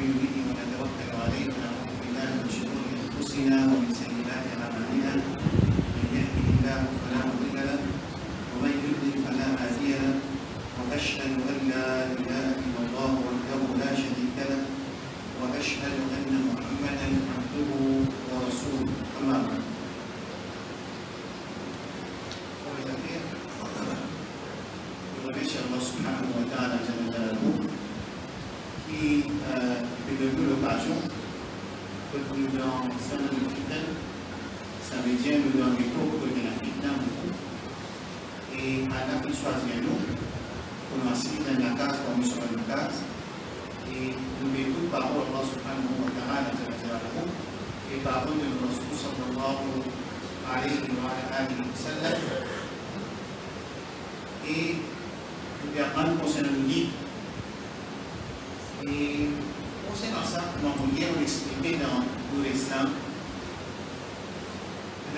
يريد ونتوكل عليه ونعوذ بالله من شرور انفسنا ومن سيئات اعمالنا من يهده الله فلا مضل له ومن يضلل فلا هادي له واشهد ان لا اله الا الله وحده لا شريك له واشهد ان محمدا عبده ورسوله اما بعد. Allah subhanahu wa ta'ala qui fait de nous l'occasion que nous dans le fitna, ça veut dire nous dans les cours de la fitna et à la fin choisir nous pour nous assurer dans la case comme nous sommes dans la case et nous écoutons parole Allah subhanahu wa ta'ala et parole de Rasul sallallahu alayhi wa sallam et nous apprendre concernant le livre. Et concernant ça, nous avons hier expliqué dans l'islam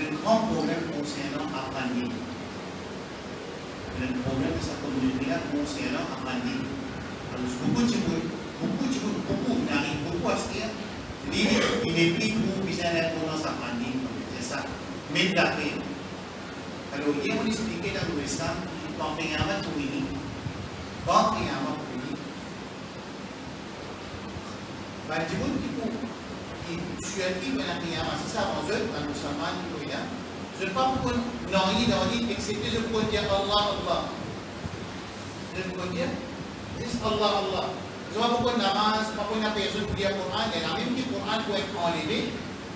le grand problème concernant apprendre. Le problème de sa communauté-là concernant apprendre. Alors, beaucoup n'arrivent beaucoup à se dire, il n'est plus pour bien l'importance apprendre. C'est ça. Mais d'après. Alors, hier on expliqué dans l'islam, quand il y a un pour lui. Quand il y a un pour lui, du coup, qui suit la prière, c'est ça, en eux, dans le musulman, qui est là. Je ne sais pas pourquoi, non, excepté je peux dire Allah, Allah. Je peux dire, juste Allah, Allah. Je ne sais pas pourquoi namaz, pas pourquoi une personne pour lire le Coran, il y a même qui le Coran pour être enlevé,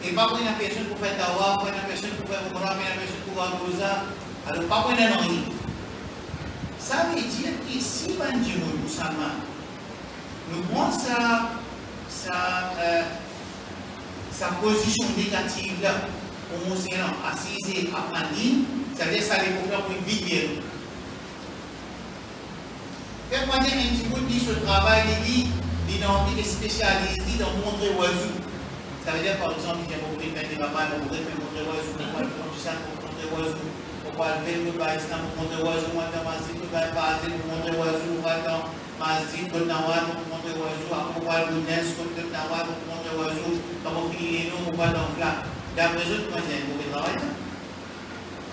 et pas pour une personne pour faire tawa, pas une personne pour faire umrah, pas une personne pour faire rosa, alors pas pour une non. Ça veut dire que si on dit au musulman, nous prenons sa position négative là, au musulman, assise à Pandine, ça veut dire que ça les comprend pour une vidéo. Faire moi dire un petit peu qui se travaille, il est spécialisé dans montrer oiseau. Ça veut dire par exemple, il y a beaucoup de faire des papas, il y a beaucoup de faire montrer oiseau, il y a beaucoup de faire montrer oiseau. On va lever le bas islam pour montrer oiseau, on va dans masjid, on va passer pour montrer oiseau, on va dans masjid, on va pour montrer oiseau, on va dans l'UNES, on va pour montrer oiseau, on va finir on va dans le plat. D'après eux, moi j'ai un mauvais travail.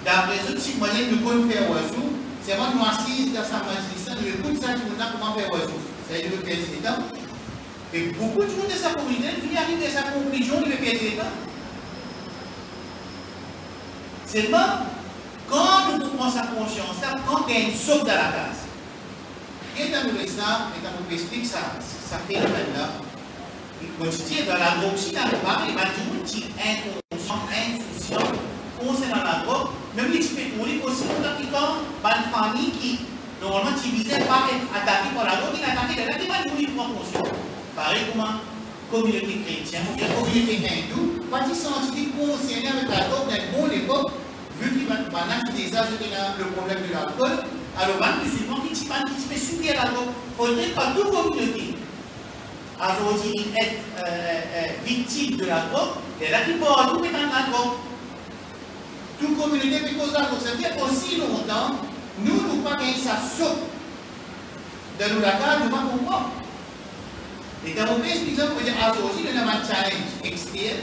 D'après eux, si moi j'ai une bonne faire oiseau, c'est moi nous assise dans sa masjid, je écoute ça, tu me dis comment faire oiseau. Ça veut dire que c'est des temps. Et beaucoup de gens de sa communauté, ils arrivent à sa conclusion, ils veulent perdre les temps. C'est bon. Quand nous prenons sa conscience, quand il y a une sauce dans la case, et dans l'islam, et dans le explique ça phénomène-là, il continue dans la drogue, si dans le bar, il va dire qu'il est inconscient, insouciant, concernant la drogue, même les types de aussi, quand une famille qui, normalement, qui visait pas être attaquée par la drogue, il est attaqué de là, il va mourir pour conscient. Pareil comme communauté chrétienne, ou bien communauté hindoue, quand ils sont concernés avec la drogue, dans bon l'époque, vu qu'il va déjà le problème de l'alcool, alors les musulmans qui peut subir l'alcool, il faudrait pas toute communauté aujourd'hui être victime de la drogue, et là qui peut tout mettre dans la drogue. Toute communauté peut causer la drogue. Ça veut dire aussi longtemps, nous ne pas gagner ça saute de nous la case, nous ne pas comprendre. Et dans mon pays, on peut dire aujourd'hui, nous avons un challenge extérieur,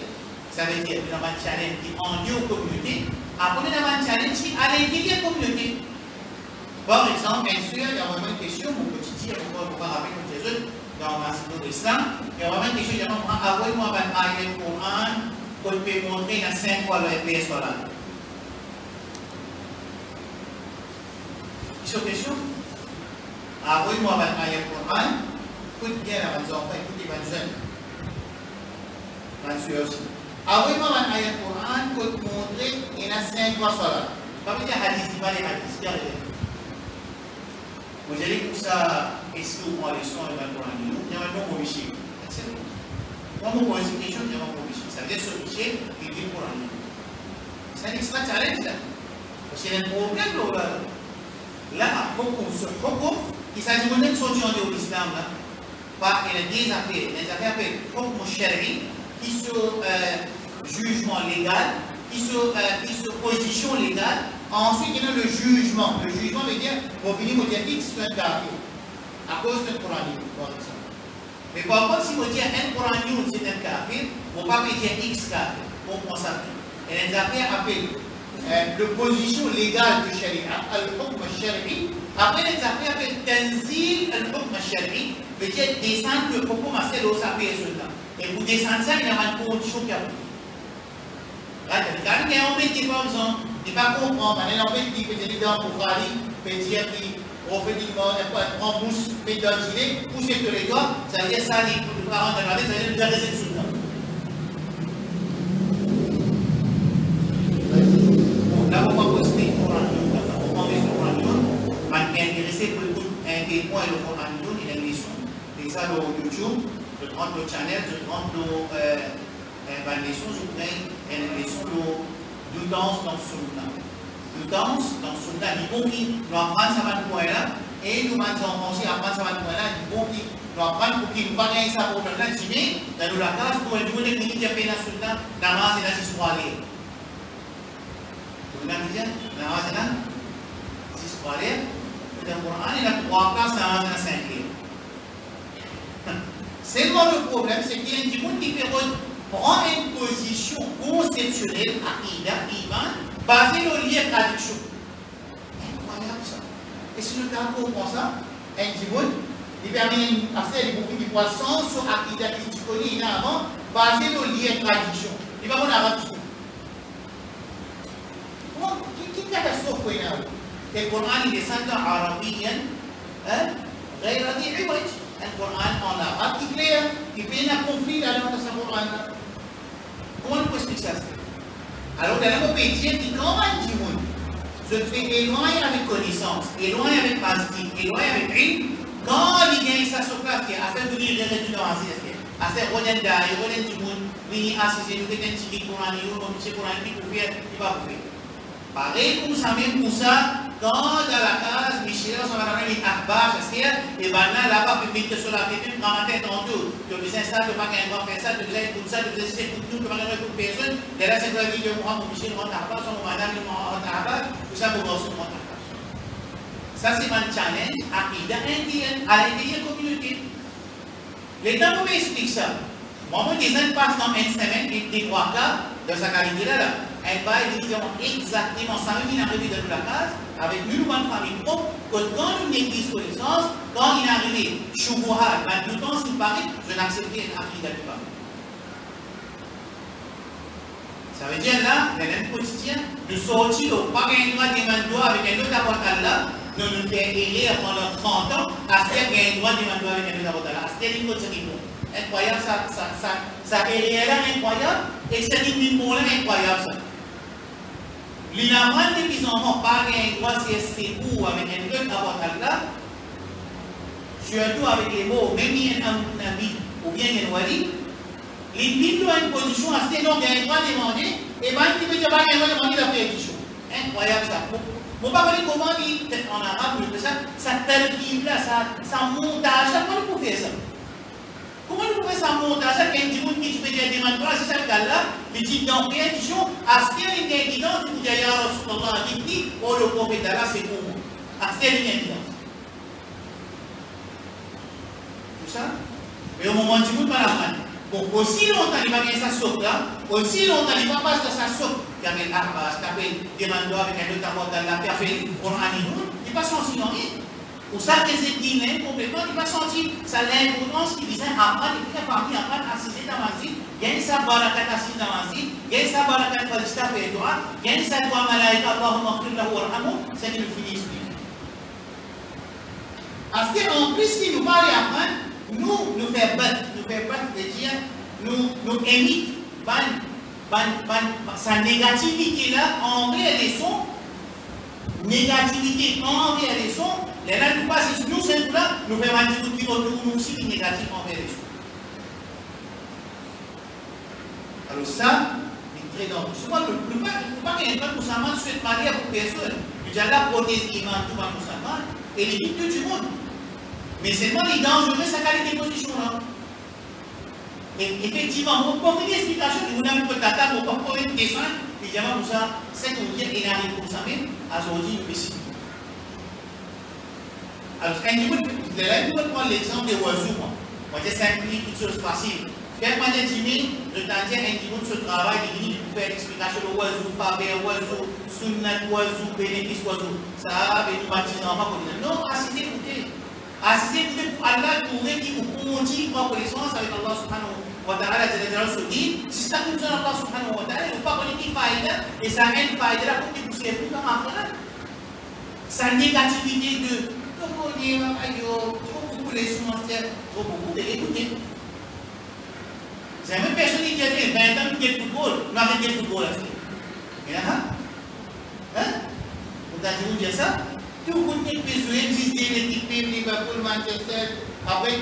ça veut dire nous avons un challenge qui ennuie aux communautés. Après, nous avons un challenge qui à l'intérieur de la communauté. Par exemple, bien sûr, il y a vraiment une question, mon petit dire, on va rappeler comme les autres, dans l'islam, il y a vraiment une question, il y a vraiment, envoyez-moi un ayat Coran, pour te montrer dans 5 fois le FPS voilà. Question, question? Envoyez-moi un ayat Coran, écoute bien à vos enfants, écoutez vos jeunes. Bien aussi. Envoyez-moi un ayat Coran pour te montrer, il y en a 5 fois cela. Pas dire hadith, il va les hadiths, regardez. Vous allez pour ça, est-ce que vous prenez les soins de la Coran? Il y a un bon biché. C'est bon. Moi, je vous pose une question, il y a un bon biché. Ça veut dire ce biché, il dit Coran. C'est un extra challenge là. Parce qu'il y a un problème là, à propos de ce propos, il s'agit de sortir de l'islam là. Il y a des affaires appelées propos chéri, qui sont jugement légal, qui sont position légale. Ensuite, il y a le jugement. Le jugement veut dire, pour finir, on dit X fait un à cause de Coran, par exemple. Mais par contre, si vous dites un Coran c'est un kafir, vous ne pouvez pas dire X kafir. On pense à tout. Et les affaires appellent l'opposition légale de Sharia, al-hukm al-shari'i. Après, les affaires appellent tanzil al-hukm al-shari'i, veut dire descendre le propos masqué de l'OSAP et cela. Et pour descendre ça, il y a une condition qui a pris. Quand il y a un peu qui, par exemple, il ne pas comprendre, il y a un peu qui peut dire dans le Bukhari, peut dire qu'on fait du monde, on pousse, met dans le gilet, pousse sur les doigts, ça veut dire ça, les parents de la ça veut dire que vous avez cette soudain. Là, on va poster pour un jour, on va mettre pour un jour, on est intéressé pour un des points, le Coran jour, il y a une leçon. Et ça, sur YouTube, je prends le channel, je prends nos leçons, je prends une leçon de danse dans le Sunna. De danse dans le Sunna, il faut qu'il nous apprenne ça va point là, et nous maintenant aussi apprendre ça va point là, il faut qu'il nous apprenne pour qu'il nous parle de ça problème là, mais dans la case, pour nous les minutes qui a fait dans le Sunna, namaz et la histoire. Vous avez dit, namaz et la histoire, le Coran, il a 3 classes, namaz et la 5. C'est quoi le problème? C'est qu'il y a des gens qui prend une position conceptuelle, aïda, iman, basée sur les traductions. Incroyable ça. Et si le cas comprend ça, un djimoun, il permet assez de beaucoup de poissons sur aïda qui tu connais avant, basé sur les traductions. Il va voir l'arabe tout. Qui catastrophe pour une le Coran il descend en arabien, غير ذي عوج. Le Coran en arabe qui clair, qui vient à conflit dans ce Coran. Comment on peut expliquer ça? Alors, dans le pays, dit comment un djimoun se fait éloigner avec connaissance, éloigner avec pastique, éloigner avec rime, quand il gagne sa surface, à faire de dire les réduits dans la CSP, à faire Roden Daï, Roden Djimoun, Vini Assisé, nous avons un petit Coran, nous avons un petit Coran qui peut faire, il va faire. Pareil pour ça, même pour ça, quand dans la case, Michel, on va donner une akbar, c'est-à-dire, et ben là-bas, tu mets sur la tête, tu prends la tête en deux, tu faisais ça, tu pas qu'un droit faire ça, tu faisais tout ça, tu faisais ça, tu faisais tout, tu faisais tout, personne, et là, c'est la vidéo, moi, pour Michel, on t'a pas, son madame, on t'a pas, tout ça pour voir son on t'a pas. Ça, c'est un challenge à l'intérieur communauté. L'État vous explique ça. Moi, je disais, passe dans une semaine, des 3 cas, de sa qualité-là, elle va exactement ça, même il est arrivé dans la case, avec une bonne famille propre, que quand une église connaissance, quand il est arrivé, Chouboha, tout le temps, s'il paraît, je n'acceptais un acquis d'être pas. Ça veut dire là, dans le quotidien, nous sortir, pas un droit de demander avec un autre avocat là, nous nous faisons élire pendant 30 ans, à ce qu'il y ait un droit de demander avec un autre avocat là, à ce qu'il y ait une autre série. Incroyable, ça est là incroyable, et c'est une mot là incroyable ça. L'inaman de enfants pas un droit c'est ou avec un autre avocat là, surtout avec les mots, même un ami ou bien un wali, les Bibles ont une position assez longue, il y a un droit de demander, et bien il peut dire pas un droit de demander la pétition. Incroyable ça. Mon papa dit comment il en arabe, ça termine là, ça montage, comment il peut faire ça? Comment vous pouvez ça montage qu'un djimoun qui peut dire demande pas c'est ça là, il dit dans pétition, à ce qu'il y a une évidence du Bouddha ya Rasulullah dit oh le prophète là c'est pour moi. À ce qu'il y a une évidence. Tout ça? Mais au moment du djimoun pas la fin. Bon, aussi longtemps il va gagner sa soupe là, aussi longtemps il va passer sa soupe, il y avait l'arba, il appelle demande avec un autre avocat là, il a fait pour un animal, il va sentir rien. Pour ça, les édiments complètement, il va sentir ça l'importance qui disait après, et puis la famille après assister dans la vie, il y a une sa barakat assise dans la vie, il y a une sa barakat falista fait toi, il y a une sa doigt malaïka, Allahumma khfir lahu warhamhu, c'est qu'il finit expliquer. Parce qu'en plus, si nous parlons après, nous faisons battre, de dire, nous émitent sa négativité là envers les sons, négativité envers les sons. Et là, nous passons, nous, c'est là, nous faisons un petit peu nous aussi qui est négatif envers les choses. Alors, ça, c'est très dangereux. Souvent, il ne faut pas qu'il y ait un musulman souhaite marier pour personne. Il y a la prothèse imam, tout le musulman, et les victimes du monde. Mais seulement les dangereux, sa qualité de position là. Et effectivement, pour faire une explication, vous n'avez pas de data, pour pas faire une question, puis il y a pour ça, c'est qu'on dit, il arrive pour ça même, à ce moment-là, il est alors, quand vous prenez l'exemple des oiseaux, Moi, je simplifie toute chose facile. Faites-moi des Jimmy, je t'en dis un petit bout de ce travail, il dit pour faire l'explication de oiseau, pavé, oiseau, sunnat, oiseau, bénéfice, oiseau. Ça, ben, nous baptisons pas pour dire. Non, assisez, écoutez. Assisez, écoutez pour Allah, pour qui vous monter, prendre connaissance avec Allah subhanahu wa ta'ala, se dit, si ça nous donne Allah subhanahu wa ta'ala, il ne faut pas connaître qui faille, et ça mène faille là pour que vous soyez plus comme après. Sa négativité de, trop beaucoup les semences, trop beaucoup de l'écouter. C'est la même personne qui a fait 20 ans qui fait football, nous avons fait football là. Et là, vous avez dit ça? Tout le monde qui peut jouer, exister l'équipe Liverpool, Manchester, après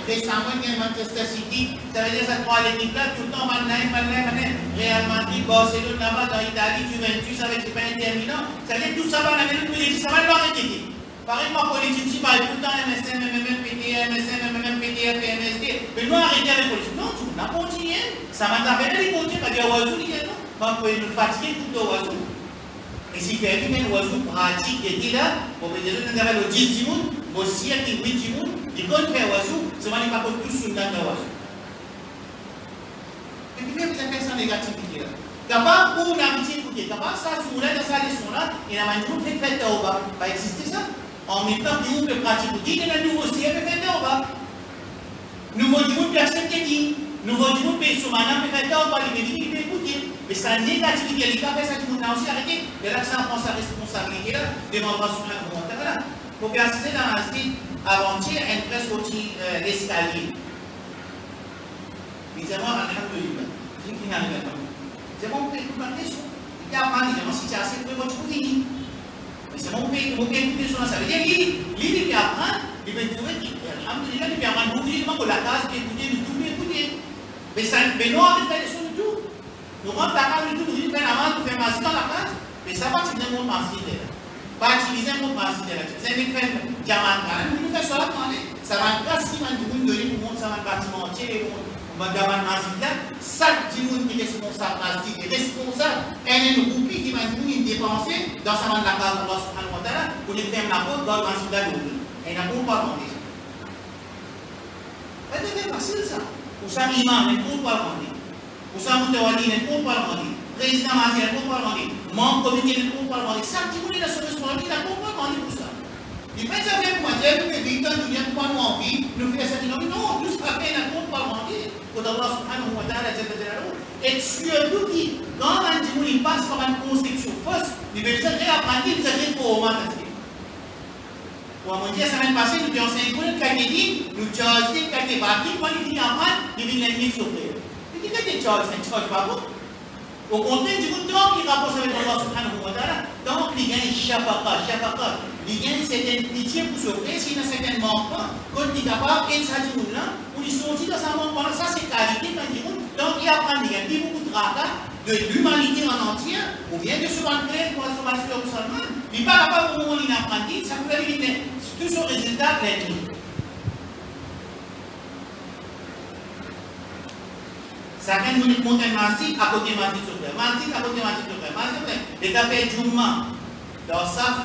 récemment, il y a Manchester City, ça veut dire que ça prend l'équipe là, tout le temps, Real Madrid, Barcelone, là-bas, dans l'Italie, Juventus, avec les Inter Milan, ça veut dire tout ça va la même politique, ça va l'arrêter. Pareil, ma politique, si par tout le temps, MSN, MMM, PTR, MSN, MMM, PTR, PMSD, mais nous arrêter avec la politique. Non, tout le monde a continué. Ça m'a fait les continuer, pas dire oiseau, il dit non. Quand vous pouvez nous fatiguer tout l'oiseau. Et si vous avez un oiseau pratique qui est là, vous pouvez dire, nous avons le 10 jours, vos siècles, les 8 jours, ils peuvent faire oiseau, seulement ils ne pas tous sous le temps de l'oiseau. Et puis, vous avez fait ça négativité là. Capable pour une amitié, capable ça, si vous voulez, dans sa leçon là, et la manière dont vous faites au bas, va exister ça. En même temps, nous pouvons pratiquer, il y a un nouveau ciel, mais faites au bas. Nouveau du monde peut accepter qui. Nouveau du monde peut se maintenant, peut faire au bas, il peut écouter. Mais sa négativité, il a fait ça, tout le monde a aussi arrêté. Et là, ça prend sa responsabilité là, devant Allah subhanahu wa ta'ala. Pour assister dans la cité avant-hier, elle presse aussi l'escalier. Il dit, moi, alhamdulillah, je dis qu'il n'y a rien à c'est bon, vous pouvez écouter ma question. Il y a pas de si tu as assez de votre vie. Mais c'est bon, vous pouvez écouter sur ça. Ça veut dire, il apprend, il va trouver qu'il alhamdulillah, il apprend beaucoup, il manque la case, il écouter, il tout, écouter. Mais non, on fait des choses du tout. Nous rentrons la case du tout, nous faisons la main, nous faisons masque dans la case. Mais ça va utiliser un mot masque là. Pas utiliser un mot masque là. C'est un fait diamant, nous faisons ça là, ça va être grâce si on dit, donner pour le monde, ça va être bâtiment entier, Magaman Mazida, chaque dimoun qui est responsable, est responsable, elle est une groupie qui va nous dépenser dans sa main de la case de Allah subhanahu wa ta'ala pour les faire la faute dans le Mazida de l'eau. Elle n'a pas demandé ça. C'est facile ça. Pour ça, l'imam, elle ne peut pas demander. Pour ça, Moutawali, elle ne peut pas demander. Président Mazi, elle ne peut pas demander. Membre comité, elle ne peut pas demander. Chaque dimoun est son responsabilité, elle ne peut pas demander pour ça. Il fait ça bien pour moi, Dieu, nous, les victimes, nous viennent pas nous envie, nous faisons ça, non, tout ce qu'on fait, elle ne peut pas demander. Allah subhanahu wa ta'ala et surtout qui, quand un dimoun passe par une conception fausse, il veut dire réapprendre, il veut dire pour augmenter. Pour mon Dieu, ça va passer, nous enseignons une qualité, nous chargeons une qualité bâtie, quand il finit à prendre, il vient l'ennemi souffrir. Il dit que tu charges, c'est charge pas bon. Au contraire, du coup, tant qu'il rapporte avec Allah subhanahu wa ta'ala, tant qu'il y a une shafaqa, il y a une certaine pitié pour souffrir, s'il y a un certain manquement, quand il est capable, et ça dit là, où ils sont aussi dans un manquement, ça c'est qualité, donc il apprend il y a beaucoup de tracas de l'humanité en entière, ou bien de se rentrer pour la formation musulmane, il n'est pas capable au moment où il apprend, ça peut éliminer tout son résultat l'ennemi. Ça vient de monter Masik à côté Masik sur terre. Masik à côté Masik sur terre. Masik, les affaires Jumma, dans ça,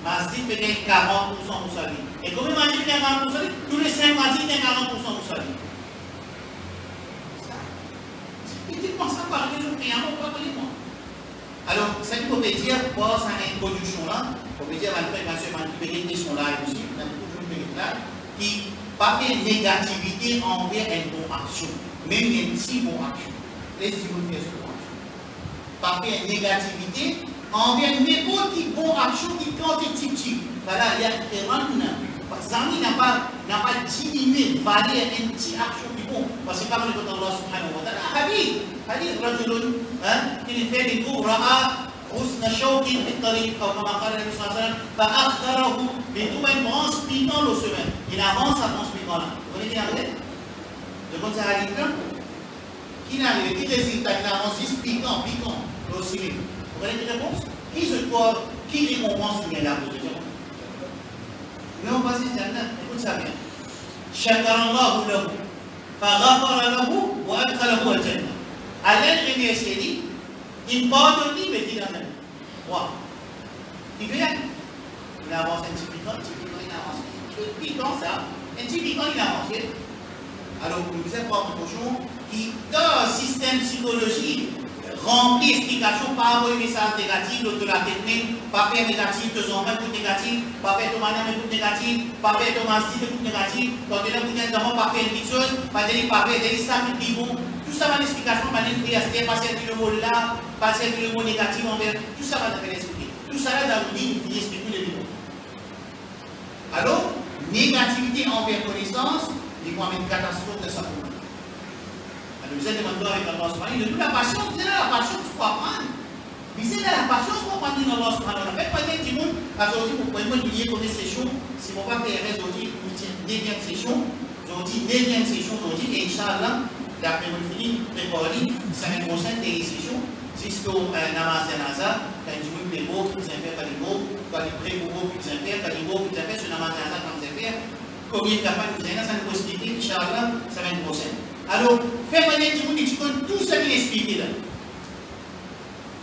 Masik peut être 40% Moussali. Et combien Masik est 40% Moussali? Tous les 5 Masik est 40% Moussali. Ça, il dit comment ça parle de rien, on va pas dire moi. Alors, ça il faut dire, pour cette introduction-là, il faut dire, ma frère, ma soeur, ma pénalité sont là aussi, on a toujours une pénalité là, qui pas fait négativité envers une bonne action. Même une si bonne action. Laissez vous faire ce bon action. Pas faire négativité envers n'importe quelle bonne action qui quantitative. Voilà, il y a Zami n'a pas diminué, valé une petite action qui bon. Parce que comme le côté Allah subhanahu wa ta'ala, Habib, Rajulun, qui fait des tours, Ra'a, Husna Shawkin, Fittari, comme a dit le Sallallahu Fa'akharahu, mais tout un branche piquant le semaine. Il avance à branche piquant là. Vous voyez qui arrive? De quand ça arrive là, qui n'arrive, qui résultat, il avance 6 piquant, le semaine. Vous voyez qui réponse? Qui récompense qui vient là pour dire? Non, vas-y, écoute ça bien. Shakarallahu lahu, faghafara lahu, wa adkhalahu al-jannah. Allah remercie, il pardonne, mais il en a. Wow. Il fait rien. Il avance un petit piquant, il avance. Un petit piquant, ça. Un petit piquant, il avance. Alors, nous faisons prendre un cochon qui, dans le système psychologique, remplit l'explication par rapport au message négatif, l'autre la technique, pas faire négatif, deux enfants, tout négatif, pas faire ton madame, tout négatif, pas faire ton mari, tout négatif, quand tu as des enfants, pas faire une petite chose, pas faire des ça qui bon. Tout ça va l'explication, pas l'explication, pas servir le mot là, pas servir le mot négatif envers, tout ça va l'expliquer. Tout ça là, dans le livre, il explique tous les mots. Alors, négativité envers connaissance, il va mettre une catastrophe de sa vie. Vous êtes demandé avec Allah subhanahu wa ta'ala, la patience, vous êtes là la patience pour apprendre. Vous êtes là la patience pour apprendre dans Allah subhanahu wa ta'ala. Faites pas dire du monde, parce que vous pouvez me dire qu'on est session, si vous ne pas faire aujourd'hui, vous dites 9e session, aujourd'hui 9e session, aujourd'hui, et Inch'Allah, d'après mon fini, préparé, semaine prochaine, des sessions, jusqu'au namaz janaza, quand du monde est beau, qui vous fait pas des mots, quand il pré beau, qui vous fait, quand il beau, qui vous fait, ce namaz janaza, quand vous fait, combien de capables vous avez, ça nous expliquer, Inch'Allah, semaine prochaine. Alors, fais venir du monde et tu connais tout ce qu'il explique là.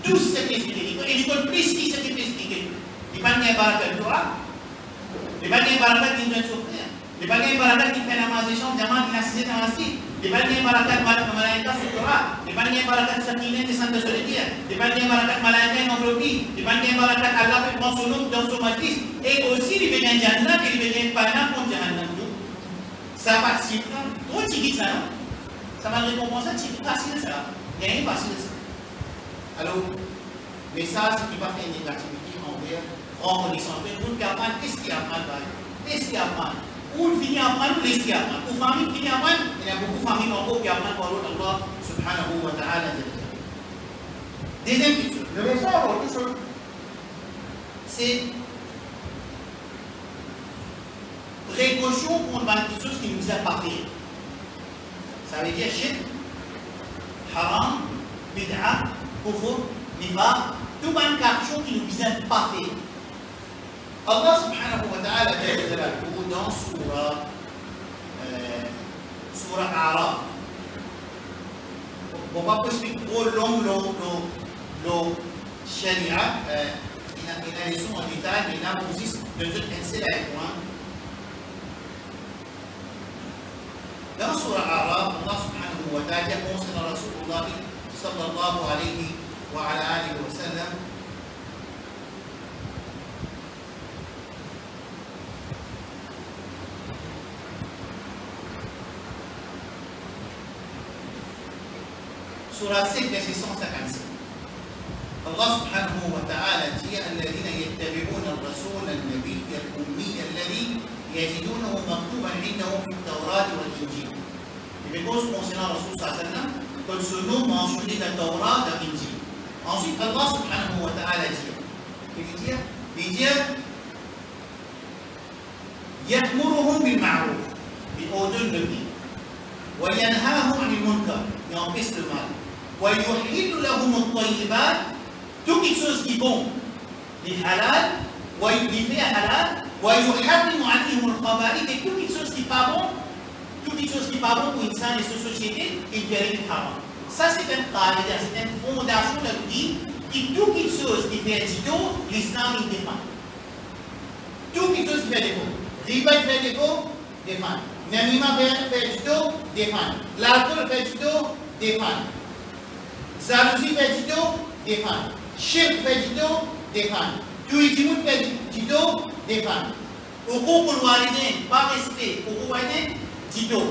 Tout ce qu'il explique. Et il connaît plus ce qu'il explique. Il n'y a pas de baraka de Torah. Il n'y a pas de baraka qui vient de souffrir. Il n'y a pas de baraka qui fait la masse des champs, diamant, qui n'a cessé dans la cité. Il n'y a pas de baraka de malaïka sur Torah. Il n'y a pas de baraka de Sakine, des centres de solitaire. Il n'y a pas de baraka de malaïka en enveloppé. Il n'y a pas de baraka d'Allah qui prend son nom dans son matrice. Et aussi, il y a un Jannah et il y a un Pana contre Jannah. Ça participe. Trop tigui ça, non? Ça va récompenser, c'est facile ça. Il y a rien facile ça. Alors, mais ça, c'est qui va faire une négativité envers reconnaissance. Pour apprendre, qu'est-ce qu'il apprend? Qu'est-ce qu'il apprend? Ou il finit à apprendre, ou qu'est-ce qu'il apprend? Pour famille, finit à apprendre, il y a beaucoup de familles encore qui apprennent par l'autre Allah subhanahu wa ta'ala. Deuxième question. Le message, autre chose. C'est précaution contre quelque chose qui ne nous a pas fait. Ça veut dire shirk, haram, bid'a, kufr, nifaq, tout une action qui ne nous a pas fait. Allah subhanahu wa ta'ala dit dans Surah A'raf. On va pas expliquer trop long le sharia, il a les sons en détail, mais il a aussi de toute un point. Dans Surah A'raf, Allah subhanahu wa ta'ala concerne Rasulullah sallallahu alayhi wa ala alihi wa sallam. Surah 6, verset 157. Allah subhanahu wa ta'ala dit الذين يتبعون الرسول النبي الأمي الذي يجدونه مكتوبا عندهم في التوراة والإنجيل. Et because concernant Rasul sallallahu alayhi wa sallam, que ce nom mentionné dans la Torah, dans l'Injil. Ensuite, Allah subhanahu wa ta'ala dit, il dit, يأمرهم بالمعروف, il ordonne le bien, وينهاهم عن المنكر, il empêche le mal, ويحل لهم الطيبات, toutes les choses qui vont, les halal, les faits halal, ويحرم عليهم الخبائث, et toutes les choses qui ne sont pas bonnes, toutes les choses qui ne sont pas bonnes pour une saine société, il fait les haram. Ça, c'est un qaïda, c'est une fondation de vie qui, toutes les choses qui fait du dos, l'islam il défend. Toutes les choses qui fait des faux. Riba fait des faux, défend. Namima fait du dos, défend. L'alcool fait du dos, défend. Jalousie fait du dos, défend. Shirk fait du dos, défend. Tuitimout fait du dos, défend. Uquq al-walidain, pas respect. Uquq al-walidain, du dos.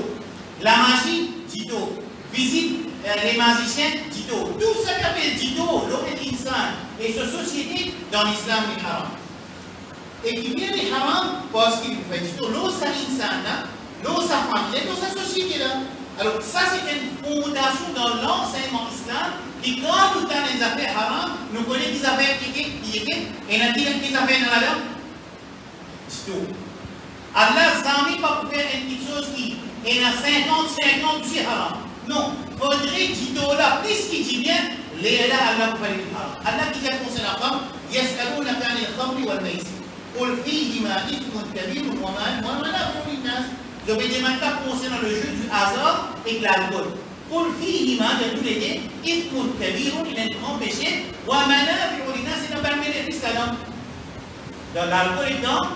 La magie, du dos. Visite les magiciens, du dos. Tout ce qui appelle du dos, l'homme insan et sa société dans l'islam est haram. Et qui vient des haram parce qu'il fait du dos. L'eau, ça insan, l'eau, sa famille, l'eau, sa société là. Alors, ça, c'est une fondation dans l'enseignement islam. Et quand nous avons des affaires haram, nous connaissons des affaires qui étaient, et nous avons des affaires dans la langue. Du dos. Allah n'a pas pour faire une petite chose qui est à 50, c'est haram. Non, il faudrait dire là, puisqu'il dit bien, les là, Allah pour faire le haram. Allah qui dit concernant la femme, يسألونك عن الخمر والميسر قل فيهما إثم كبير ومنافع للناس. Vous avez demandé concernant le jeu du hasard et de l'alcool. قل فيهما, de tous les deux, إثم كبير, il y a un grand péché, ومنافع للناس, c'est un bénéfice à l'homme. Dans l'alcool et dans le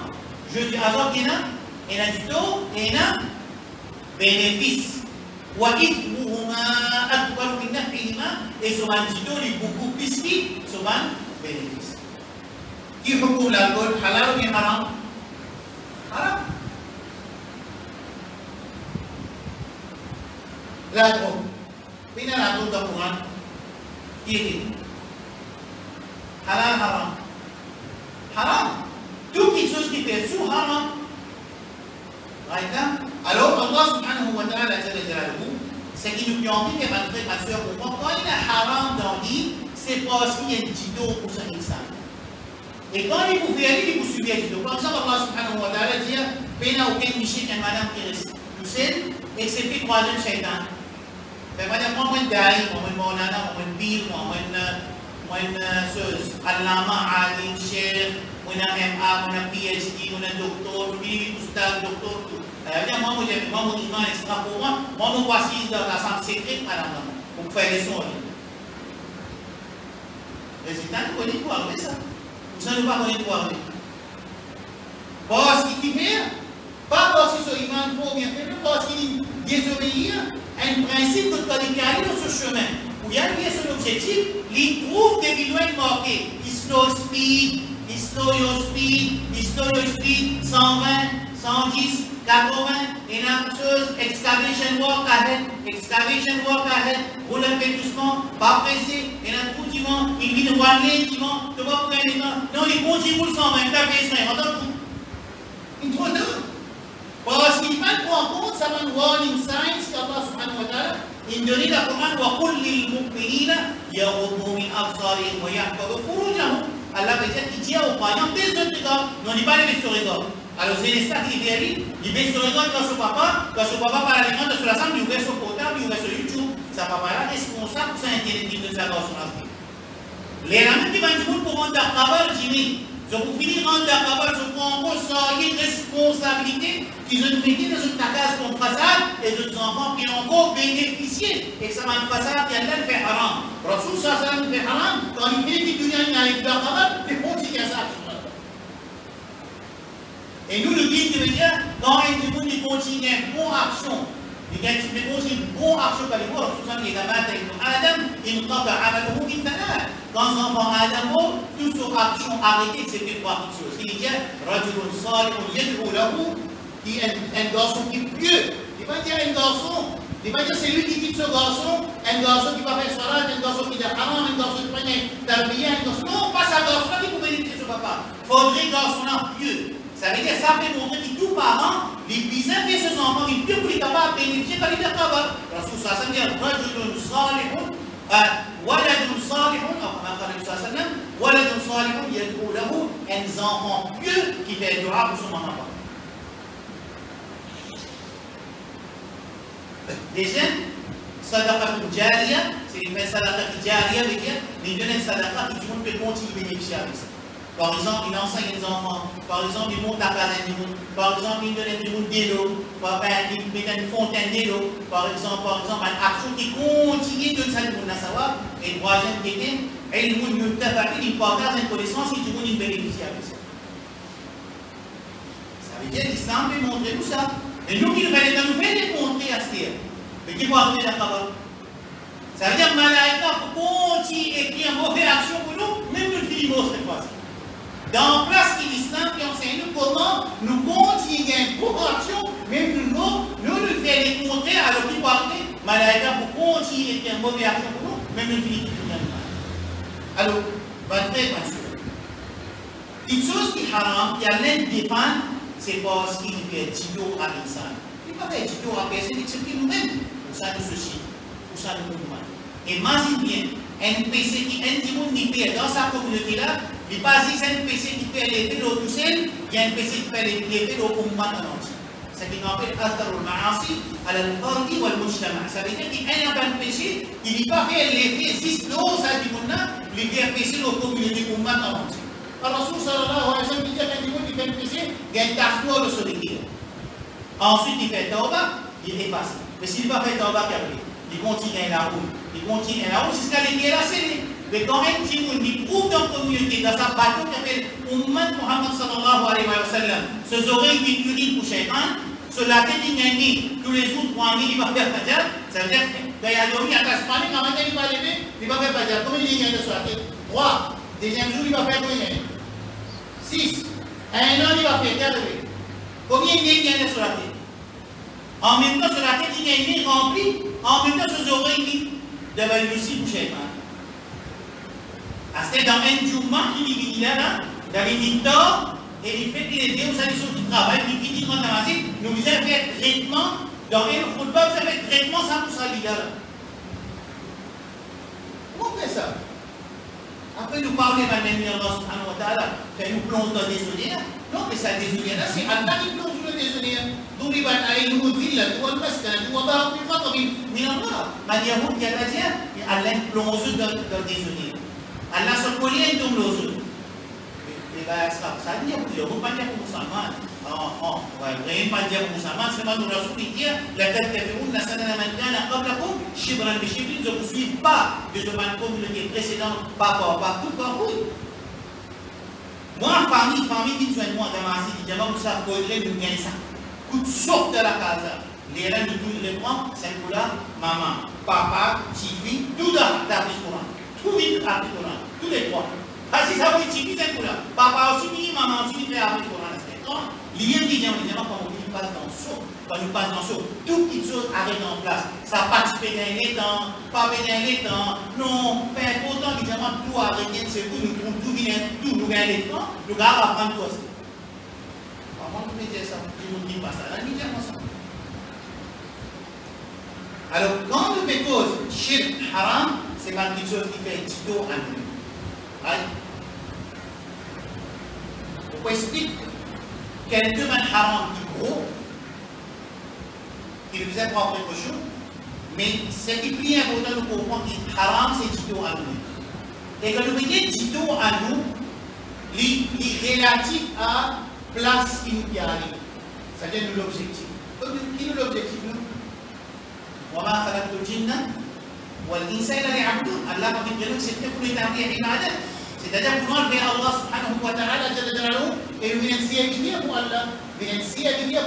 jeu du hasard, il y a du taux et il y a bénéfice. وإثمهما أكبر من نفعهما. Et ce bandito est beaucoup plus vite ce bénéfice. Qui حكم l'alcool halal ou bien haram? Haram. La drogue. Bila la drogue dans le Coran, qui est dit? Halal, haram. Haram. Tout quelque chose qui fait sous haram. Right? Alors, Allah subhanahu wa ta'ala, c'est qu'il nous permet que ma frère, ma soeur, quand il y a haram dans lui, c'est parce qu'il y a un tuto pour son insan. Et quand il vous fait aller, il vous subit un tuto. Comme ça, Allah subhanahu wa ta'ala dit, il n'y a aucun miché et madame qui reste tout seul, excepté troisième shaitan. Mais madame, moi, je suis moi, Maulana, moi, Bill, moi, Allama, Ali, Cheikh, moi, MA, moi, PhD, moi, docteur, puis, oustaz, docteur, tout. Moi, mon iman extra pour moi, mon voici dans la chambre secrète, madame, pour faire les sons. Résultat, nous connaissons quoi avec ça? Nous ne pas connaître quoi avec. Parce qu'il fait, pas parce que ce iman faut bien faire, parce qu'il désobéit à un principe de qualité dans ce chemin. Où il y a son objectif, il trouve des bilans marqués. Slow speed, slow your speed, 120, 110, 80, et la chose, excavation work ahead, roule un peu doucement, pas pressé, et là, tout dimanche, il vit de voir les dimanche, tu vois, non, il continue pour le 120, t'as fait ça, on entend tout. Il trouve deux. Parce qu'il ne prend pas en compte, ça va nous warning signs qu'Allah subhanahu wa ta'ala, il donne la commande, وَقُلْ لِلْمُؤْمِنِينَ يَغُضُّوا مِنْ أَبْصَارِهِمْ وَيَحْفَظُوا فُرُوجَهُم. Allah veut dire qu'il dit aux croyants, baisse de regard, non, il pas les baisse de regard. Alors c'est ça qui dit, il baisse de regard quand son papa parle à l'écran sur la salle, il ouvre son portable, il ouvre sur YouTube, sa papa là, responsable pour ça intellectuel de sa dans son Afrique. Les rames qui vont dire pour rendre la cabale, Jimmy, je vous finis rendre la cabale, je prends encore ça, il y a une responsabilité qu'ils ont mis dans une case comme façade et d'autres enfants qui ont encore bénéficié. Et ça va une façade qui a l'air fait haram. Rasoul sallam fait haram, quand il fait qu'il y a une avec la cabale, il continue à ça. Et nous, le guide veut dire, quand il continue une bonne action, il continue une bonne action par les mots, Rasoul il a battu avec Adam, il n'a pas amalahu bin talal. Quand l'enfant Adam, toute son action arrêtée, c'était trois choses. Il dit, Rajulun salihun yad'u lahu, qui est un garçon qui est pieux. Il ne va pas dire un garçon, il va dire c'est lui qui quitte ce garçon, un garçon qui va faire salat, un garçon qui est haram, un garçon qui prend un garçon. Non, pas ça garçon-là qui peut bénéficier de son papa. Il faudrait un garçon-là pieux. Ça veut dire ça fait montrer que tout parent, les bisins fait ses enfants, il peut pour les capables de bénéficier de la cabale. Parce que ça veut dire Rajulun salihun, waladun salihun, comme a parlé de ça, waladun salihun yad'u lahu, un enfant pieux qui fait dua pour son maman. Deuxième, sadaqa jariya, c'est une sadaqa jariya, veut dire, il donne une sadaqa qui tout le monde peut continuer à bénéficier avec ça. Par exemple, il enseigne les enfants, par exemple, il monte la casa du monde, par exemple, il donne du monde de l'eau, il met une fontaine de l'eau, par exemple, une action qui continue de ça, du monde à savoir, et troisième, et le monde il partage une connaissance et tout le monde bénéficie avec ça. Ça veut dire l'islam peut montrer tout ça. Et nous, il va nous faire démontrer à ce terre. Mais qui va arriver la cabale? Ça veut dire que Malaïka continue et écrire une mauvaise action pour nous, même nous le filmons cette fois-ci. Dans la place de l'islam qui enseigne nous comment nous continuons pour action, même nous le faire démontrer à l'autre qui va arriver, Malaïka pour continuer et écrire une mauvaise action pour nous, même nous le filmons. Alors, votre frère, ma soeur, une chose qui est haram, qui a l'air de défendre, c'est parce qu'il fait tuto à l'insan. Il ne peut pas faire tuto à personne, il s'occupe nous-mêmes. Pour ça, nous ceci, pour ça, nous mouvements. Et imagine bien, un PC qui est dans sa communauté là, il n'est pas juste un PC qui fait l'effet de l'eau tout seul, il y a un PC qui fait l'effet de l'eau au mouvement en entier. C'est ce qu'on appelle Atharul Ma'asi à la Fardi ou al Mujtama. Ça veut dire qu'il y a un PC qui ne va pas faire l'effet juste l'eau, ça dit qu'on a, il fait un PC de la communauté au mouvement en entier. Alors, Rasoul sallallahu alayhi wa sallam dit qu'il y a un niveau qui fait un PC, il y a une tasse noire sur les guillemets. Ensuite, il fait tauba, il efface. Mais s'il ne va pas faire tauba, il continue la route, jusqu'à l'été là, c'est mais quand même, si vous dites, trouve dans la communauté, dans sa bateau qui s'appelle Ummat Muhammad sallallahu alayhi wa sallam, ces oreilles qui urine pour Shaitan, Sur la tête, il gagne tous les jours 3 000, il va faire Fajr. Ça veut dire que il y a dormi à Tasmanie, quand matin, il va lever, il va faire Fajr. Combien il gagne sur la tête? 3. Deuxième jour, il va faire combien? 6. Un an, il va faire 4. Combien il gagne sur la tête? En même temps, sur la tête, il gagne rempli. En même temps, sur les oreilles, il devait aussi boucher. C'est dans un jour qui dit là, David dit tort, et il fait qu'il est dit, vous savez, sur le travail, il dit quand on a dit, nous vous avez fait traitement, dans un football, vous avez fait traitement sans tout ça, là. Comment on fait ça? Après, nous parlons de Allah subhanahu wa ta'ala, fait nous plonge dans des zones. Non, mais ça, des zones là, c'est Allah qui plonge dans des zones. Donc, il va aller nous dire, là, tu vois, parce que tu vois pas, tu vois, comme il Allah, manière où il y a la dire, Allah plonge dans des zones. Allah se connaît dans les autres. Et bien, ça veut dire que vous ne pouvez pas dire pour musulman. Vous ne pouvez pas dire pour musulman, c'est pas nous la soutenir. La tête de vous, la sanana manana, comme la coupe, chibran de chibrin, je ne vous suis pas de ce man communauté précédente, pas tout, pas oui. Moi, famille qui soigne moi dans ma cité, je vais vous ça, faudrait nous gagner ça. Coup de sorte de la casa. Les reines de tous les points, c'est pour là, maman, papa, chifi, tout dans l'Afrique courante. Tout vite l'Afrique courante. Tous les trois. Parce que ça veut dire chifi, c'est pour là. Papa aussi, maman aussi, fait l'Afrique courante. L'IM dit, quand on passe dans le saut, quand on passe dans le saut, toute petite chose arrive en place. Ça participe dans les temps, pas dans les temps. Non, peu important, évidemment, tout arrive, c'est tout, nous trouvons tout vient, tout, nous gagnons les temps, nous allons apprendre tout aussi. Comment vous mettez ça? Je ne vous dis pas ça. Là, dis-moi ça. Alors, quand on fait cause, shirk, haram, c'est pas quelque chose qui fait tito à nous. On explique quelques man haram qui gros, qui nous aide pour quelque chose, mais ce qui est plus important de comprendre que haram c'est tito à nous. Et quand nous mettons tito à nous, il est relatif à place qui nous y arrive. C'est-à-dire l'objectif. Qui est l'objectif? وما خلقت الجن والإنس إلا ليعبدون. Allah m'a dit que c'était pour établir l'ibadat. C'est-à-dire pour enlever Allah subhanahu wa ta'ala jalla jalaluhu et une pour Allah, une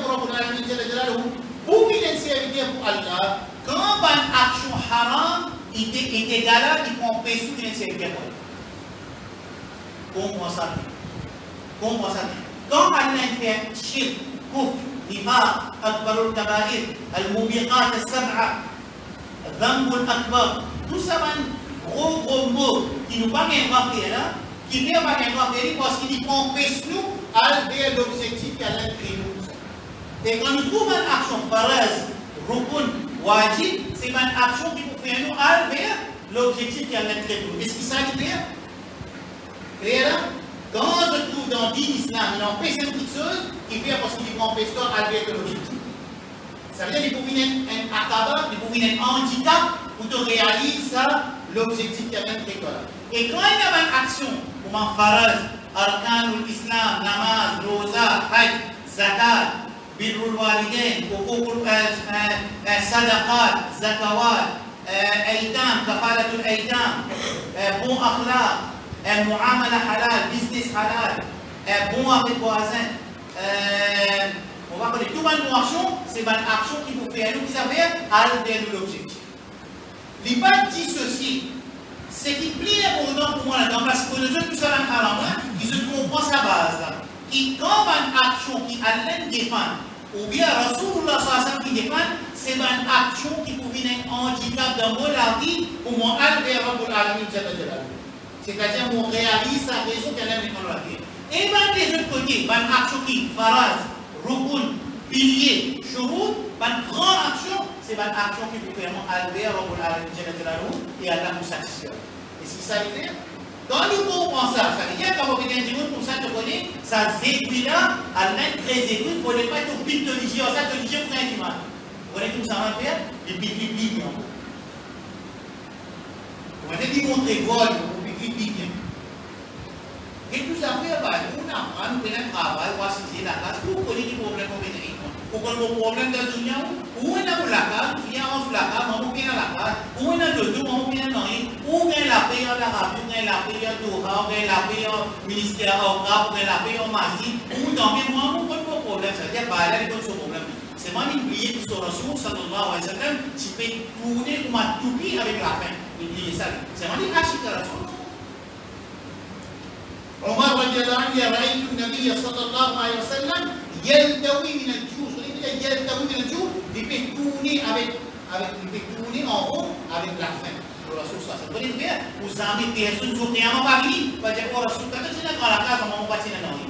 pour Allah jalla jalaluhu. Pour une pour Allah, quand une action haram est égale, il comprend sous une insécurité. Comment ça? Quand Allah fait shirk, kufr, نفاق أكبر الكبائر الموبقات السبعة الذنب الأكبر tout ça un gros mot qui nous pas bien faire là qui vient pas bien faire parce qu'il empêche nous à vers l'objectif qu'Allah a créé nous. Et quand nous trouvons une action faraz, rukun, wajib, c'est une action qui nous fait nous à vers l'objectif qu'Allah a créé nous. Est-ce que ça est clair? Clair là? Quand on se trouve dans l'islam, il empêche une petite chose qui fait parce qu'il empêche toi à vers l'objectif. Ça veut dire qu'il faut venir un akaba, il faut venir un handicap pour te réaliser l'objectif qu'il y a même créé toi. Et quand il y a une action, comme un faraz, arkanul islam, namaz, roza, hajj, zakat, birrul walidain, sadaqat, zakawat, aitam, kafalatul aitam, bon akhlaq, muamala halal, business halal, bon avec voisin. On va connaître toute une action, c'est une action qui vous fait nous qui savez aller vers l'objectif. Il n'est pas dissocié. Ce qui plaît pour moi là-dedans, parce que les autres, tout ça là, ils se comprend sa base là. Qui, quand une action qui allait défendre, ou bien Rasulullah sallallahu qui défend, c'est une action qui peut venir un handicap dans mon vie pour moi aller vers Rabbul Alamin. C'est-à-dire qu'on réalise sa raison qu'elle aime dans la vie. Et bien des autres côtés, une action qui, faraz, rukun, pilier, shurut, une grande action, c'est une action qui peut vraiment aller vers Rabbul Alamin et Allah nous satisfaire. Est-ce que ça est clair? Quand nous comprenons ça, ça veut dire quand on fait un jour pour ça, tu connais, ça s'épuise là, à l'être très épuisé, il ne faut pas être au pile de religion, ça, de religion pour un dimanche. Vous voyez tout ça va faire? Les piques. On va te montrer vol, et tout ça fait, on apprend, nous prenons un travail, on va saisir la classe, pour connaître les problèmes qu'on a. Pour qu'on ait des problèmes dans le dunia, où on a la case, on vient sur la case, on vient à la case, où on a le dos, on vient dans rien, où on a la paix en Arabie, on a la paix en Dora, on a la paix en ministère, on a la paix en Masie, où on a moi, on n'a pas de problème, ça veut dire, bah, là, il y a d'autres problèmes. C'est moi qui priais pour son Rasoul, sallallahu alayhi wa sallam, tu peux tourner comme un toupie avec la fin. Il priait ça. C'est moi qui achète la Rasoul. Omar radiallahu anhu, رأيت النبي صلى الله عليه وسلم يلتوي من الجوع. يلتوي من الجوع, il peut tourner en rond avec la fin. Le Rasoul sallallahu alayhi wa sallam. Vous avez des personnes qui sont pas venus, parce que le Rasoul sallallahu alayhi wa sallam, dans la case, on va pas tirer dans lui.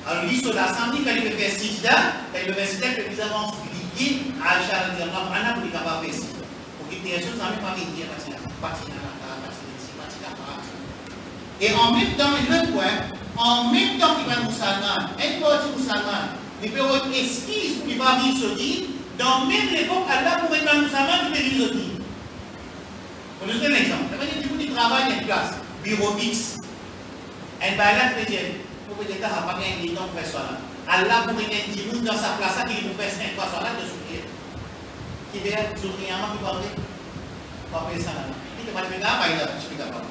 Alors lui, sur l'assemblée, quand il veut faire sijda, quand il veut faire sijda, que nous avons expliqué à Aïcha radiallahu anha pour qu'il soit capable de faire sijda. Pour que les personnes ne soient pas venir partir dans la case, partir dans la case. Et en même temps, le point, en même temps qu'il va être musulman, un parti musulman, il peut avoir une excuse pour qu'il va vivre sur l'île. Dans même l'époque, Allah pour être musulman, il peut vivre sur l'île. Pour nous donner un exemple, ça veut dire que tu travailles dans une place, bureau X, un balade chrétienne. Pour que l'État n'a pas gagné des temps pour faire ça. Allah pour gagner des gens dans sa place, qui pour faire 5 fois ça là, de sourire. Qui veut sourire, qui parle, pas faire ça là. Qui te parle, mais là, pas là, je suis capable.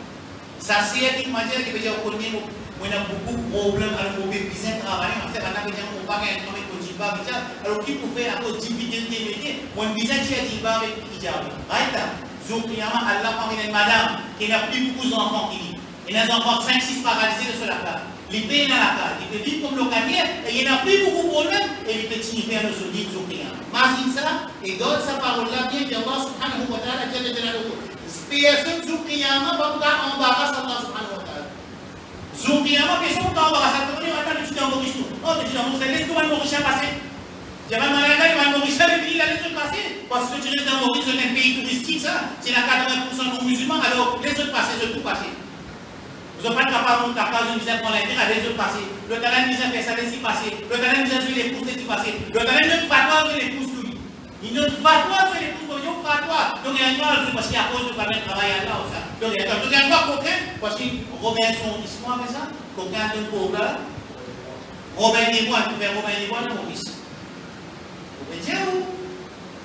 Ça, c'est une manière qui veut dire qu'on a beaucoup de problèmes, alors qu'on peut bien travailler, on sait qu'on a pas gagné des temps avec le djibba, alors qui peut faire à cause de difficulté de métier, on vient de faire djibba avec hijab. Right? Zoukiyama, Allah parmi les madames, qui n'a plus beaucoup d'enfants qui vivent. Il y a des enfants 5-6 paralysés sur la place. Il paye dans la case, il peut vivre comme locataire et il n'y a plus beaucoup de problèmes et il peut signifier à nos solide Zoukiyama. Imagine ça et donne sa parole-là bien qu'Allah subhanahu wa ta'ala jalla jalaluhu. Personne Zoukiyama va pas embarrasser Allah subhanahu wa ta'ala. Zoukiyama, personne va embarrasser. On va pas le tuer en Maurice. Oh, mais tu vas montrer, laisse-toi le Maurice passer. Il y a un malade, il va le Maurice, il va laisser passer. Parce que tu restes en Maurice, c'est un pays touristique, ça. C'est la 80% non musulmans, alors laisse-le passer, je tout passer. Vous n'êtes pas capable de monter à cause de misère pour l'intérêt, allez-y passer. Le talent de misère fait ça, laissez passer. Le talent de misère sur les pouces, laissez passer. Le talent de fatwa sur les pouces, tout. Il ne fatwa sur les pouces, il y a fatwa. Donc il y a un droit, parce qu'il y a cause de pas mettre travail à là, ça. Donc il y a un droit coquin, parce que Robin son histoire avec ça. Coquin de pauvre là. Robin des Bois, tu fais Robin des Bois, non, mon fils. Vous pouvez dire où?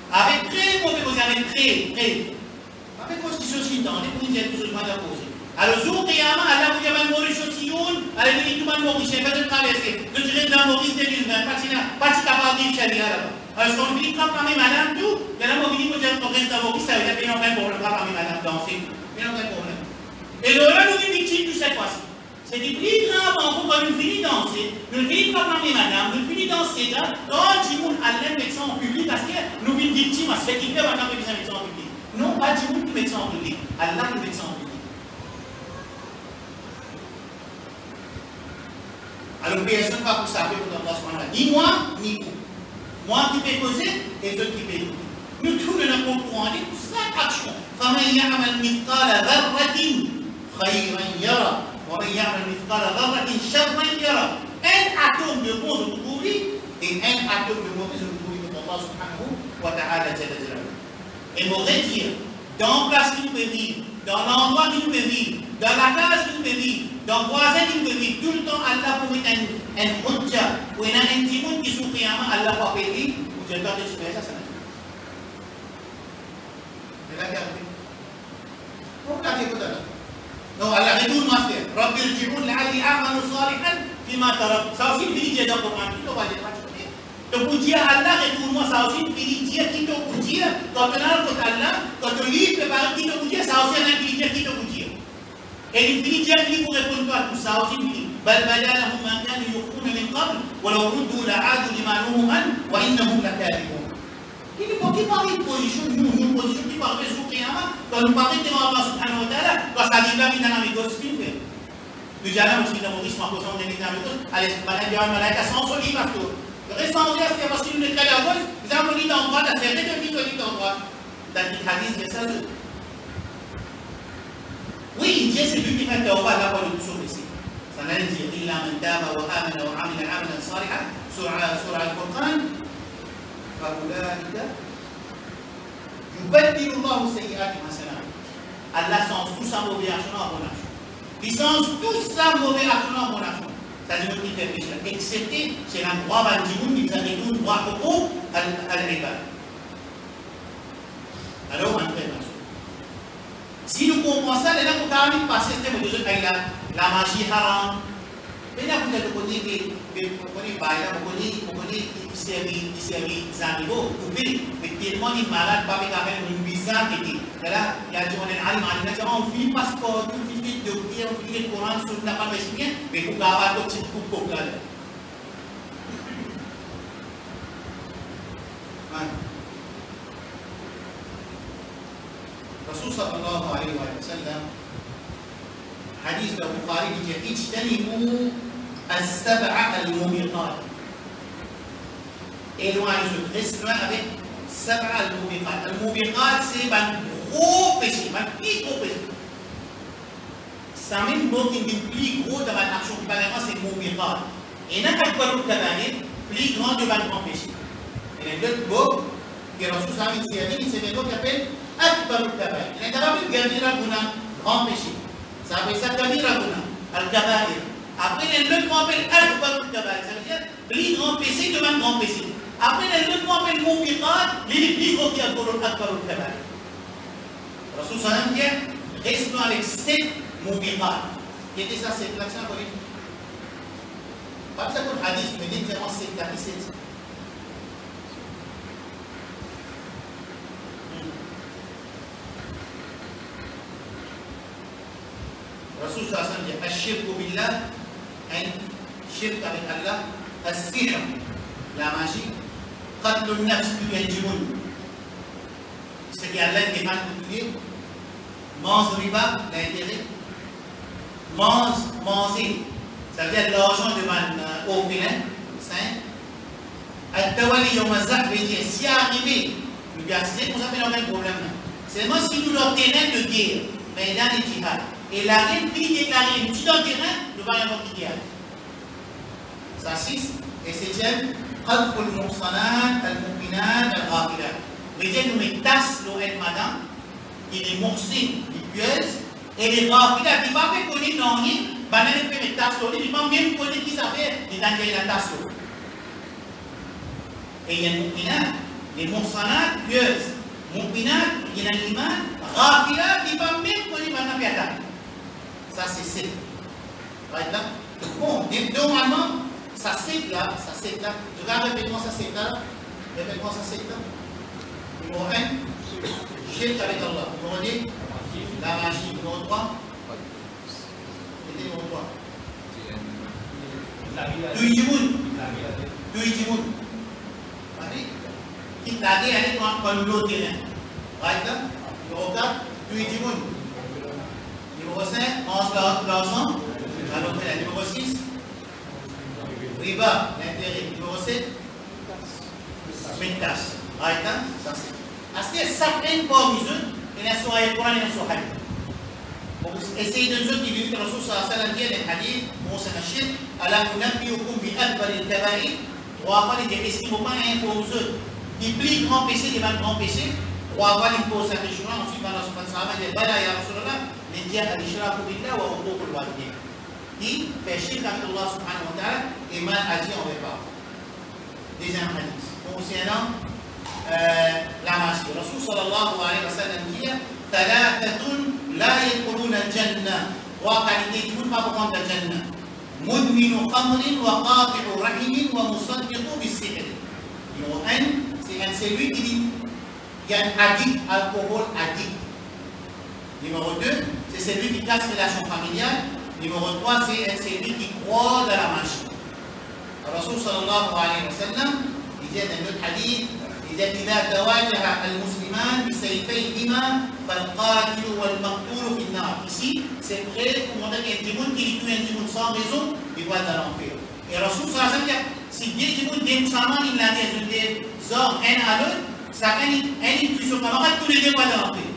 Avec très mauvais cause, avec très. Avec constitution chinoise, les policiers, tout ce que je m'en poser. Alors, jour Qiyamah, Allah vous dit à Maurice Sion, à la minute tout le monde Maurice, pas de traverser. Je dirais dans Maurice 2020, pas de capable de charia là-bas. Alors, ce qu'on dit, quand parmi madame, tout, il y a la mobilité pour dire qu'on reste dans Maurice, ça veut dire qu'il y a un problème parmi madame danser. Il y a un problème. Et là, nous sommes victimes de cette fois-ci. C'est du plus grave en vous, quand nous finissons danser, nous finissons parmi madame, nous finissons danser là, quand du monde a l'air médecin en public, parce que nous sommes victimes à ce qui fait maintenant que nous sommes médecins en public. Non, pas du monde qui médecin en public, Allah qui médecin en public. Alors, personne ne va vous savoir pour Allah subhanahu wa ta'ala. Ni moi, ni vous. Moi qui peux causer et ceux qui peuvent écouter. Nous tous nous avons courant pour chaque action. فَمَنْ يَعْمَلْ مِثْقَالَ ذَرَّةٍ خَيْرًا يَرَى وَمَنْ يَعْمَلْ مِثْقَالَ ذَرَّةٍ شَرًّا يَرَى. Un atome de bon je vous trouve et un atome de mauvais je vous trouve pour Allah subhanahu wa ta'ala. Et me retire dans la place qui nous peut vivre, dans l'endroit qui nous peut vivre, dans la case qui nous peut vivre, dans le voisin qui nous peut vivre, tout le temps Allah pour mettre un hujja, ou un petit monde qui souffre, Allah va payer, ou je dois te dire ça, ça n'a pas. Regardez. Pourquoi tu écoutes là? Non, Allah retourne master. Rabbi al-Jibun la'ali a'malu salihan fima tarak. Ça aussi, il dit dans le Coran, qui te va dire. Donc, pour dire Allah, retourne-moi, ça aussi, il dit dire qui te vous dire, quand on a le côté Allah, quand on lit, prépare qui te vous dire, ça aussi, il dit dire qui te vous dire. Et il dit dire qui vous répond pas à tout ça aussi, il dit بل بدا لهم ما كانوا يخفون من قبل ولو ردوا لعادوا لما نهوا عنه وانهم لكاذبون. Qui parle de position, nous, position qui parle de ce Qiyamah, quand nous parlons devant Allah subhanahu wa ta'ala, quand ça dit là, il y a un amigo, ce qu'il fait. Nous disons, aussi, dans mon risque, en posant des amigos, allez, il y a un malade à 100 solides, parce que le reste en dire, c'est parce qu'il nous est très à gauche, nous avons dit en droite, c'est vrai que nous sommes en droite. Dans le hadith, il y a ça. Oui, Dieu, c'est lui qui fait le roi, là, pour le tout sauver ici. Ça n'a dit, il a un taba, wa amana, wa amina, amana, saliha, sur Al-Furqan. فأولئك يبدل الله سيئات حسنات. Allah change tout ça mauvais action en bonne action. Il change tout ça mauvais action en bonne action. Ça veut dire qu'il fait péché. Excepté, c'est un droit bandimoun qui nous a dit tout droit au à l'égard. Alors, on fait ça. Si nous comprenons ça, les gens qui ont passer, c'est la magie haram, Mais là, vous connaissez ici, Zanigo, mais tellement il est malade, pas avec une bizarre qui est là, il y a dit on est allemand, on finit passeport, on finit de dire, on finit le Coran, on n'a pas de mais vous avez un petit coup de là. Rasul sallallahu alayhi wa sallam, hadith de Bukhari dit ijtanibu as-sab'a al-mubiqat. Éloignez-vous, restez loin avec sab'a al-mubiqat. Al-mubiqat, c'est un gros péché, un plus gros péché. Ça même mot qui est plus gros dans la action, c'est mubiqat. Et n'a pas de quoi l'autre plus grand de un grand péché. Et l'autre mot, que Rasul sallallahu alayhi wa sallam, c'est un mot qui appelle Akbar al-Kabair. Il est capable de garder la grand péché. Ça appelle ça Kabira Guna, Al-Kabair. Après, le mot appelle Akbar al-Kabair. Ça veut dire plus grand péché devant grand péché. Après, le mot appelle Mubiqat, il est plus gros qui Akbar al-Kabair. Rasul sallallahu alayhi wa sallam dit restons avec 7 Mubiqat. Qui était ça, 7 là, ça, oui. Pas ça comme hadith, mais littéralement 7 là, 7. Rasul sallallahu alayhi wa sallam dit Ashirku billah, shirk avec Allah, as-sihr, la magie, qatlun nafs, tuer du monde. Ce qui est Allah qui est mal tué, mange riba, l'intérêt, manger, ça veut dire l'argent de au vilain, saint. Al-Tawali yom azak veut dire si arrivé, nous bien c'est qu'on s'appelle le même problème. C'est moi si nous l'obtenons de guerre, mais dans les djihad. Et la reine finit déclarée une petite terrain, nous va y avoir qui gagne. Ça 6. Et 7e, Qadf al-Muhsanat, al-Mu'minat, al-Ghafilat. Mais Dieu nous met tasse l'eau et madame, il est morsé, il pieuse, et les Ghafilat, il ne va pas connaître dans rien, il va même pas mettre tasse l'eau, il ne va même connaître qui ça fait, il va gagner la tasse l'eau. Et il y a Mu'minat, les Muhsanat, pieuses, Mu'minat, il y a l'iman, Ghafilat, il ne va même connaître, il va même pas attaquer. Ça c'est 7. Right là. Bon, normalement, ça 7 là. Je vais répéter ça 7 là. Répète-moi ça 7 là. Numéro 1, shirk avec Allah. Numéro 2, la magie. Numéro 3, c'était numéro 3. Tuijimoun. Qui t'a dit aller dans le terrain. Right là. Numéro 4, Tuijimoun. Numéro 5, mange l'argent. Alors, numéro 6, riba, l'intérêt. Numéro 7, métage. Right, ça c'est. Parce que certaines formes, il y a sur le Coran et sur le hadith. Essayez de nous dire que le Rasul sallallahu alayhi wa sallam dit dans le hadith, bon, c'est un shirk, ala kunabbiukum bi akbar al-kaba'ir. 3 fois, il dit, est-ce qu'il ne faut pas imposer du plus grand péché devant le grand péché? 3 fois, il pose sa question, ensuite, il va dans le sahaba, il dit, bala ya Rasulallah. Al-Ishraku billah wa uquq al-walidain. Qui fait shirk avec Allah subhanahu wa ta'ala et mal agi envers parents. Deuxième hadith. Concernant la magie. Rasul sallallahu alayhi wa sallam dit Thalathatun la yadkhuluna al-jannah. 3 qualités qui ne vont pas prendre la jannah. Mudminu khamrin wa qati'u rahimin wa musaddiqu bis-sihr. Numéro 1, c'est lui qui dit il y a un addict, alcool addict. Numéro 2, c'est celui qui casse les relations familiales. Numéro 3, c'est celui qui croit dans la magie. Rasul sallallahu alayhi wa sallam, il dit dans notre hadith, il dit إذا تواجه المسلمان بسيفيهما فالقاتل والمقتول في النار. Ici, c'est prêt pour montrer qu'il y a un démon qui tue un démon sans raison, il va dans l'enfer. Et Rasul sallallahu alayhi wa sallam, si bien démon des musulmans, il a des ordres un à l'autre, ça a une intuition camarade, tous les deux vont dans l'enfer.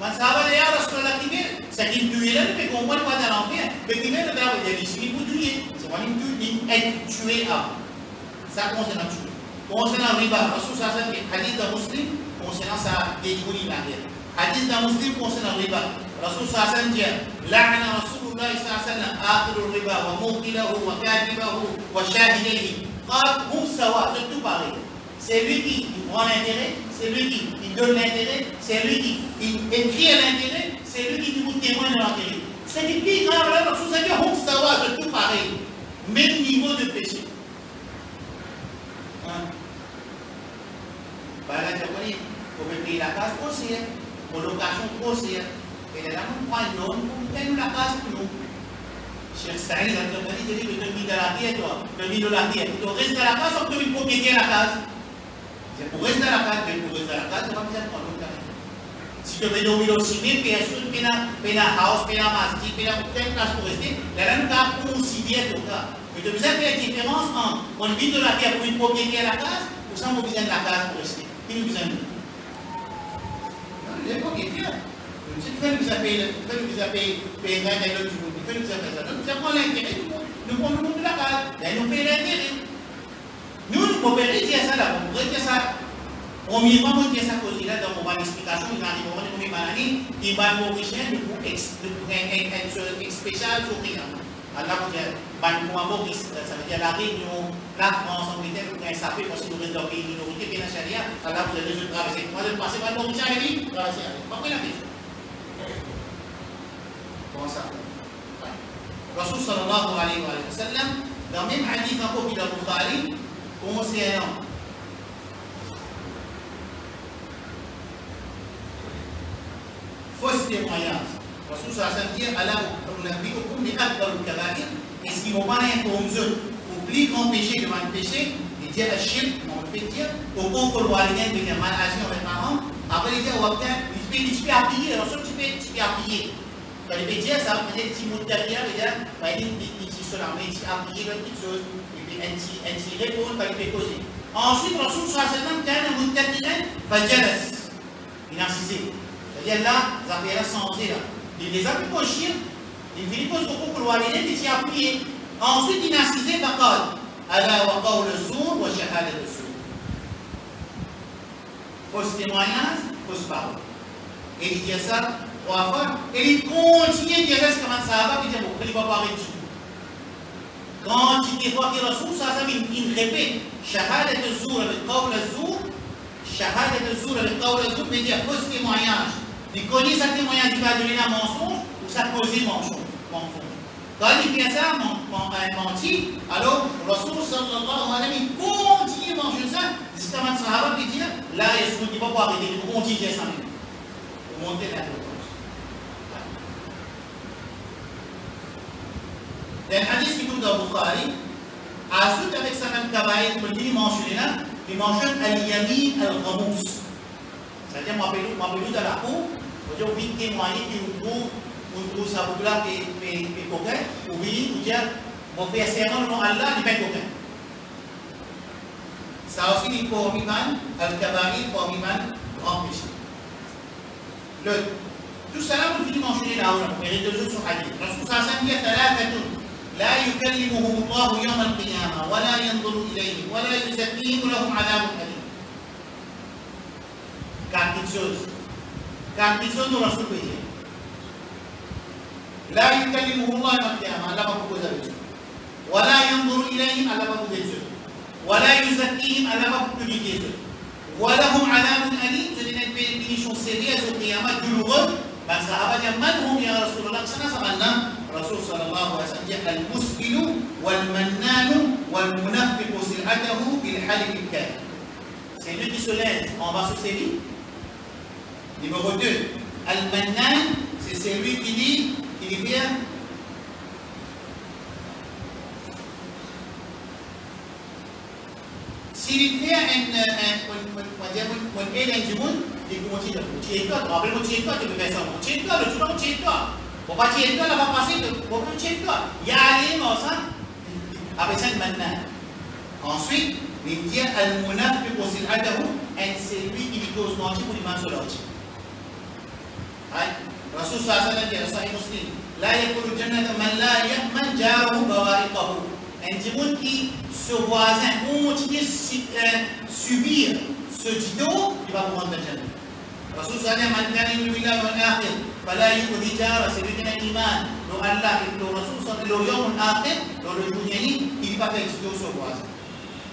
Man sahabat ya Rasulullah kibir, saking tuer là, mais qu'on voit pas dans l'enfer, mais qui met le gars, il y a des signes pour tuer. C'est moi qui être tué à. Ça concerne la tuer. Concernant le riba, Rasul sallallahu alayhi wa sallam, hadith d'un muslim, concernant sa déjouille l'arrière. Hadith d'un muslim concernant le riba. Rasul sallallahu alayhi wa sallam dit, la'ana Rasulullah sallallahu alayhi wa sallam, akhiru riba, wa muqilahu, wa kadibahu, wa shahidahi. Qad hum sawa, c'est tout pareil. C'est lui qui prend l'intérêt, c'est lui qui donne l'intérêt, c'est lui qui écrit l'intérêt, c'est lui qui vous témoigne de l'intérêt. C'est du plus grave là, parce que vous savez, on savoir, c'est tout pareil. même niveau de péché. Par exemple, on peut payer la case aussi, pour location aussi. Et là, on prend une norme pour payer la case pour nous. Cheikh Saïd al-Jabari dit que tu de la terre, toi, tu de la terre. Tu restes dans la case ou tu peux payer la case. C'est pour rester dans la case, mais pour rester dans la case, tu vas me dire quoi. Si tu veux dormir au ciné, tu as un house, tu as un masjid, tu as une place pour rester, là, nous avons considéré tout ça. Mais tu as besoin de faire la différence entre une vie de la terre pour une propriété à la case, ou sans besoin de la case pour rester. Qui nous besoin de nous? Les propriétaires. Si tu fais nous appeler, payer un et l'autre, tu fais nous appeler ça. Nous avons l'intérêt du monde. Nous prenons le monde de la case. Là, nous payons l'intérêt. Nous pouvons dire ça là, on pourrait dire ça. On m'y va dire ça cause là dans mon explication, il a dit bon, on est malani, il va nous richer pour être spécial sur rien. Alors vous dire, Maurice, ça veut dire la Réunion, la France, Angleterre, vous avez sapé parce que nous sommes dans le pays minorité, bien la charia. Alors vous avez besoin de traverser. Moi je passer par Maurice avec lui, traverser avec. Pas la question. Comment ça? Rasul sallallahu alayhi wa sallam, dans le même hadith encore qu'il a Bukhari, commencez à un fausse témoignage. Rasul sallallahu alayhi wa sallam dit Allah unabbiukum bi akbar al-kaba'ir. Est-ce qu'ils vont pas informer au plus grand péché de mal péché? Il dit al-shirk, on le fait dire, au contrôle waliden de mal agir avec parents. Après il dit au waqtin, tu peux appuyer, alors tu peux appuyer. Quand il veut dire ça, peut-être si mon derrière, il dit cela, mais il appuyer une petite chose, et puis il répond quand il peut causer. Ensuite, Rasul sallallahu alayhi wa sallam, quand il a fajalas, il a insisté. C'est-à-dire là, les affaires santé là. Il les a pu cocher, il finit pose beaucoup pour le il s'y a appuyé. Ensuite, il a insisté, faqal, ala wa qawl al-zur wa shahada al-zur. Fausse témoignage, fausse parole. Et il dit ça 3 fois, et il continue de dire ça comme un sahaba, il dit bon, il ne va pas arrêter du tout. Quand il voit que Rasul, il répète, shahada al-zur avec qawl al-zur, shahada al-zur avec qawl al-zur, veut dire fausse témoignage. Il connaît sa témoignage, il va donner un mensonge ou ça causer mensonge. Quand il fait ça, menti, alors Rasul sallallahu alayhi wa sallam continue à manger ça. C'est comme un sahaba qui dit, là, il ne va pas arrêter, il continue à ça même. Pour monter la réponse. Dans le hadith qui tombe dans Bukhari, ensuite avec sa même kabaïr, comme il mentionne là, il mentionne al-yamin al-ghamous. C'est-à-dire, moi, je dans la cour, je vais vite témoigner qu'on trouve ça populaire et coquin, ou oui, ou dire, on fait un serment au nom Allah, il n'est pas coquin. Ça aussi, il faut miman, al-kabari, pour miman, grand péché. Tout ça là, vous finissez mentionner là-haut, vous verrez 2 jours sur hadith. Rasul sallallahu alayhi wa sallam, لا يكلمهم الله يوم القيامة ولا ينظر إليهم ولا يزكيهم ولهم عذاب أليم. 4 petites choses. 4 petites choses nous Rasul peut dire. لا يكلمهم الله يوم القيامة, Allah va vous poser avec eux. ولا ينظر إليهم, Allah va vous dire. ولا يزكيهم, Allah va vous purifier eux. ولهم عذاب أليم, je donne une définition sérieuse au qiyamah douloureuse. Ben sahaba dit man hum ya Rasulullah, ça n'a pas de Rasul sallallahu alayhi wa sallam dit al-musbilu wal-mannanu wal-munafiqu sil'atahu bil-halif al-kadhib. C'est lui qui se lève en bas sur ses vies. Numéro 2, al-mannan, c'est celui qui dit, qui vient. S'il fait un aide du monde, il dit tu es toi, rappelez-moi tu es toi, tu peux faire ça. Tu es toi, le tueur, tu es toi. Pour pas tu es toi, là va passer, pour que tu es toi. Il y a allé, mais ça, après ça, maintenant. Ensuite, il dit al-munafiq wa sil'atahu, c'est lui qui lui cause mentir pour lui mentir sur l'autre. Rasul sallallahu alayhi wa sallam dit, Sahih Muslim, la yakulu jannata man la ya'man jarahu bawa'iqahu. Un diable qui, ce voisin, continue à subir ce dido, il va vous rendre la jannah. Rasul sallallahu alayhi wa sallam, man kana yu'minu billahi wal akhir, fala yu'dhi jara, c'est lui qui a l'iman, le Allah, le Rasul sallallahu alayhi wa sallam, le yawm al-akhir, le journée, il va faire dido ce voisin.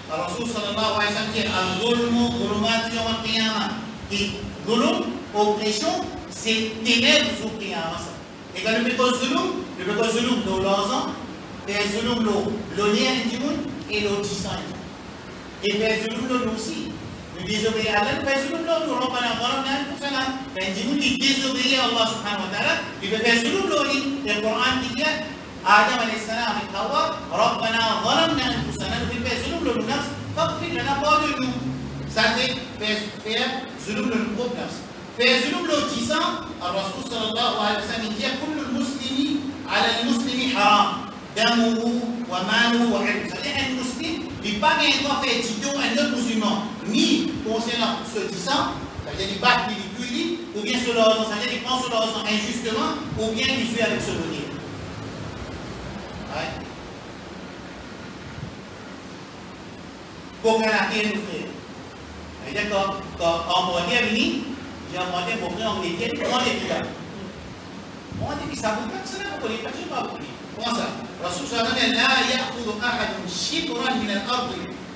Rasul sallallahu alayhi wa sallam dit, al-zulmu zulumat yawm al-qiyamah. Et zulum, oppression, c'est ténèbres au qiyamah. Et quand le bécos zulum, de l'anzan, faire zulum lo lien et lo disant. Et faire zulum aussi. Nous désobéir à Allah, faire zulum nous rabbana zalamna anfusana. Quand il désobéir à Allah subhanahu wa ta'ala, il peut faire zulum le Coran dit Adam alayhi salam et Hawa, rabbana zalamna anfusana, nous peut faire zulum le nafs, faghfir lana pardonne-nous. Ça fait faire zulum le propre nafs. Faire zulum le disant, Rasul sallallahu alayhi wa sallam dit kullu muslimi ala al-muslimi haram. D'amour, wa manou, wa ilm. C'est-à-dire un musulman, il n'a pas gagné droit faire tido un autre musulman, ni concernant ce disant, c'est-à-dire il bat, il tue, ou bien sur leur sang, c'est-à-dire il prend sur leur sang injustement, ou bien il fait avec ce donné. Ouais. Pour garantir nos frères. C'est-à-dire quand mon frère est venu, j'ai demandé mon frère en métier, comment est-ce qu'il a? On dit que ça ne veut pas que ça ne veut pas que ça ne veut pas. رسول صلى الله عليه وسلم لا يأخذ أحد شبرا من الأرض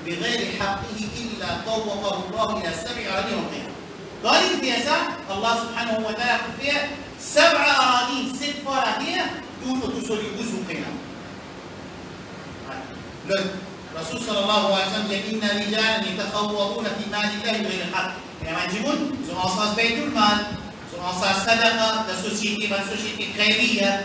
بغير حقه إلا طوقه الله إلى 7 أراضين وقيام. قال في ça, Allah subhanahu wa ta'ala fait 7 أراضين 7 fois la terre, tout sur les bouches وقيام. Le Rasul sallallahu alayhi wa sallam dit إن رجالا يتخوضون في مال الله بغير الحق. Et les majimoun, ils ont en sens بيت المال, ils ont en sens sadaqa, la société créée.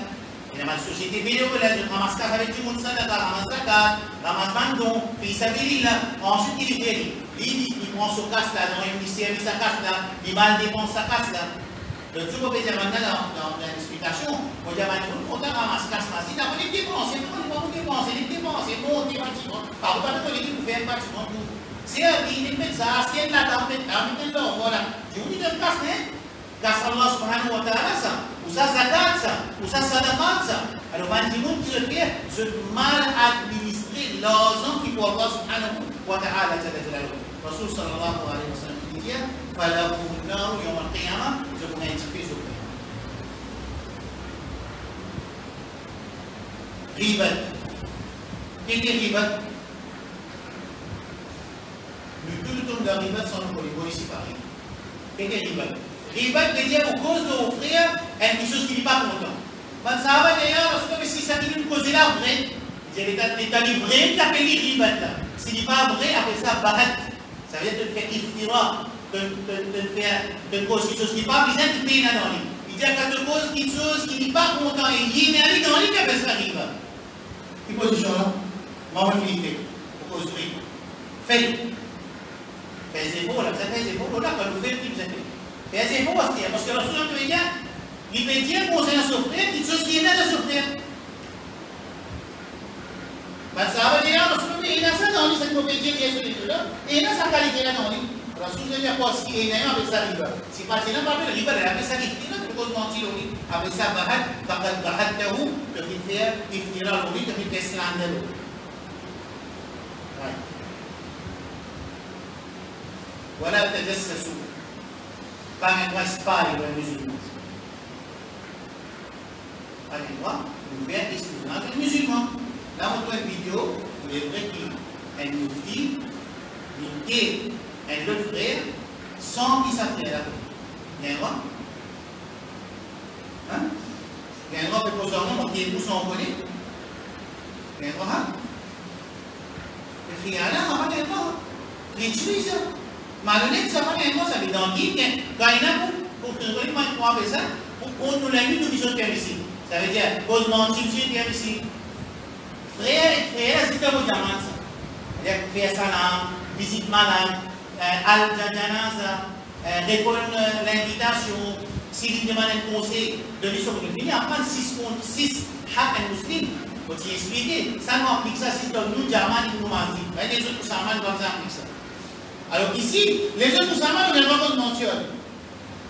Il y a une société bénévole, on ramasse avec du monde sadaqa, ramasse zakat, ramasse bandon, fait sabilillah. Ensuite, il est il prend son casse là, dans une service sa casse là, il mal dépense sa casse là. Le tout peut dire maintenant dans l'explication, on dit à tout le monde, on ramasse casse là, si tu as pas dépensé, on ne va pas dépenser, monter bâtiment, par contre, on dit pour faire un bâtiment tout. C'est un il met ça, c'est là, maintenant, voilà. Je vous dis de casse, grâce à Allah subhanahu wa ta'ala ça. Ou ça zakat ça, ou ça sadaqat ça. Alors, il y a des gens qui le font, c'est mal administrer l'argent qui pour Allah subhanahu wa ta'ala. Rasul sallallahu alayhi wa sallam dit فَلَهُ النَّارُ يَوْمَ الْقِيَامَةِ je vous identifie sur le Ribat. Qu'est-ce que ribat? Tout le temps de la ribat sont les séparés. Qu'est-ce que ribat? Ribat veut dire aux causes d'offrir quelque chose qui n'est pas content. Man sahaba d'ailleurs, lorsque si ça dit une cause là vraie, l'état vrai, tu appelles ribat là. S'il n'est pas vrai, après ça, bahat. Ça veut dire te faire iftira, te faire de cause quelque chose qui n'est pas besoin de payer dans lui. Il dit quand te cause quelque chose qui n'est pas content et il est allé dans lui, tu appelles ça ribat. Quelle position là? Maman Philippe, pour cause ribat. Fais. Fais des faux là, ça fait des faux là, quand vous faites, vous faites. Et c'est beau parce que le Seigneur veut dire, il veut dire qu'on a souffrir, quelque chose qui est là de souffrir. Ça veut dire, il a ça dans lui, cette propriété qui est sur les là, et il a sa qualité là dans lui. Alors, si vous voulez dire quoi, si il a avec ça riba, si pas c'est pas le riba, il a ça qui est là, de cause mentir au lit, avec ça bahat, faqad bahattahu, te fait faire, iftira au lit, te fait faire slander au lit. Voilà, tajassasu. Pas un droit spy pour les musulmans. Pas un droit ouvert exclusivement pour les musulmans. Là, on voit une vidéo où les vrais qui un mufti, une gué, un autre frère, sans qui s'appelle là. Il y a un droit? Hein? Il y a un droit de poser un nom qui est poussé en connaît? Il y a un droit? Le frère là, on n'a pas de droit. Il utilise ça. Malhonnête, ça va bien, ça veut dire quand il y a pour contrôler comment on fait ça, pour contrôler la nuit, nous sommes ici. Ça veut dire, cause mentir, je suis ici. Frère, c'est comme ça. C'est-à-dire, faire salam, visite malade, al-janaza, répondre à l'invitation, s'il demande un conseil, de lui sur le pays, après 6 contre 6, haq un muslim. Faut t'y expliquer. Ça nous applique ça, si nous, Germain, nous m'en dit. Les autres musulmans, comme ça, appliquent ça. Alors ici, les autres musulmans, nous avons une mention.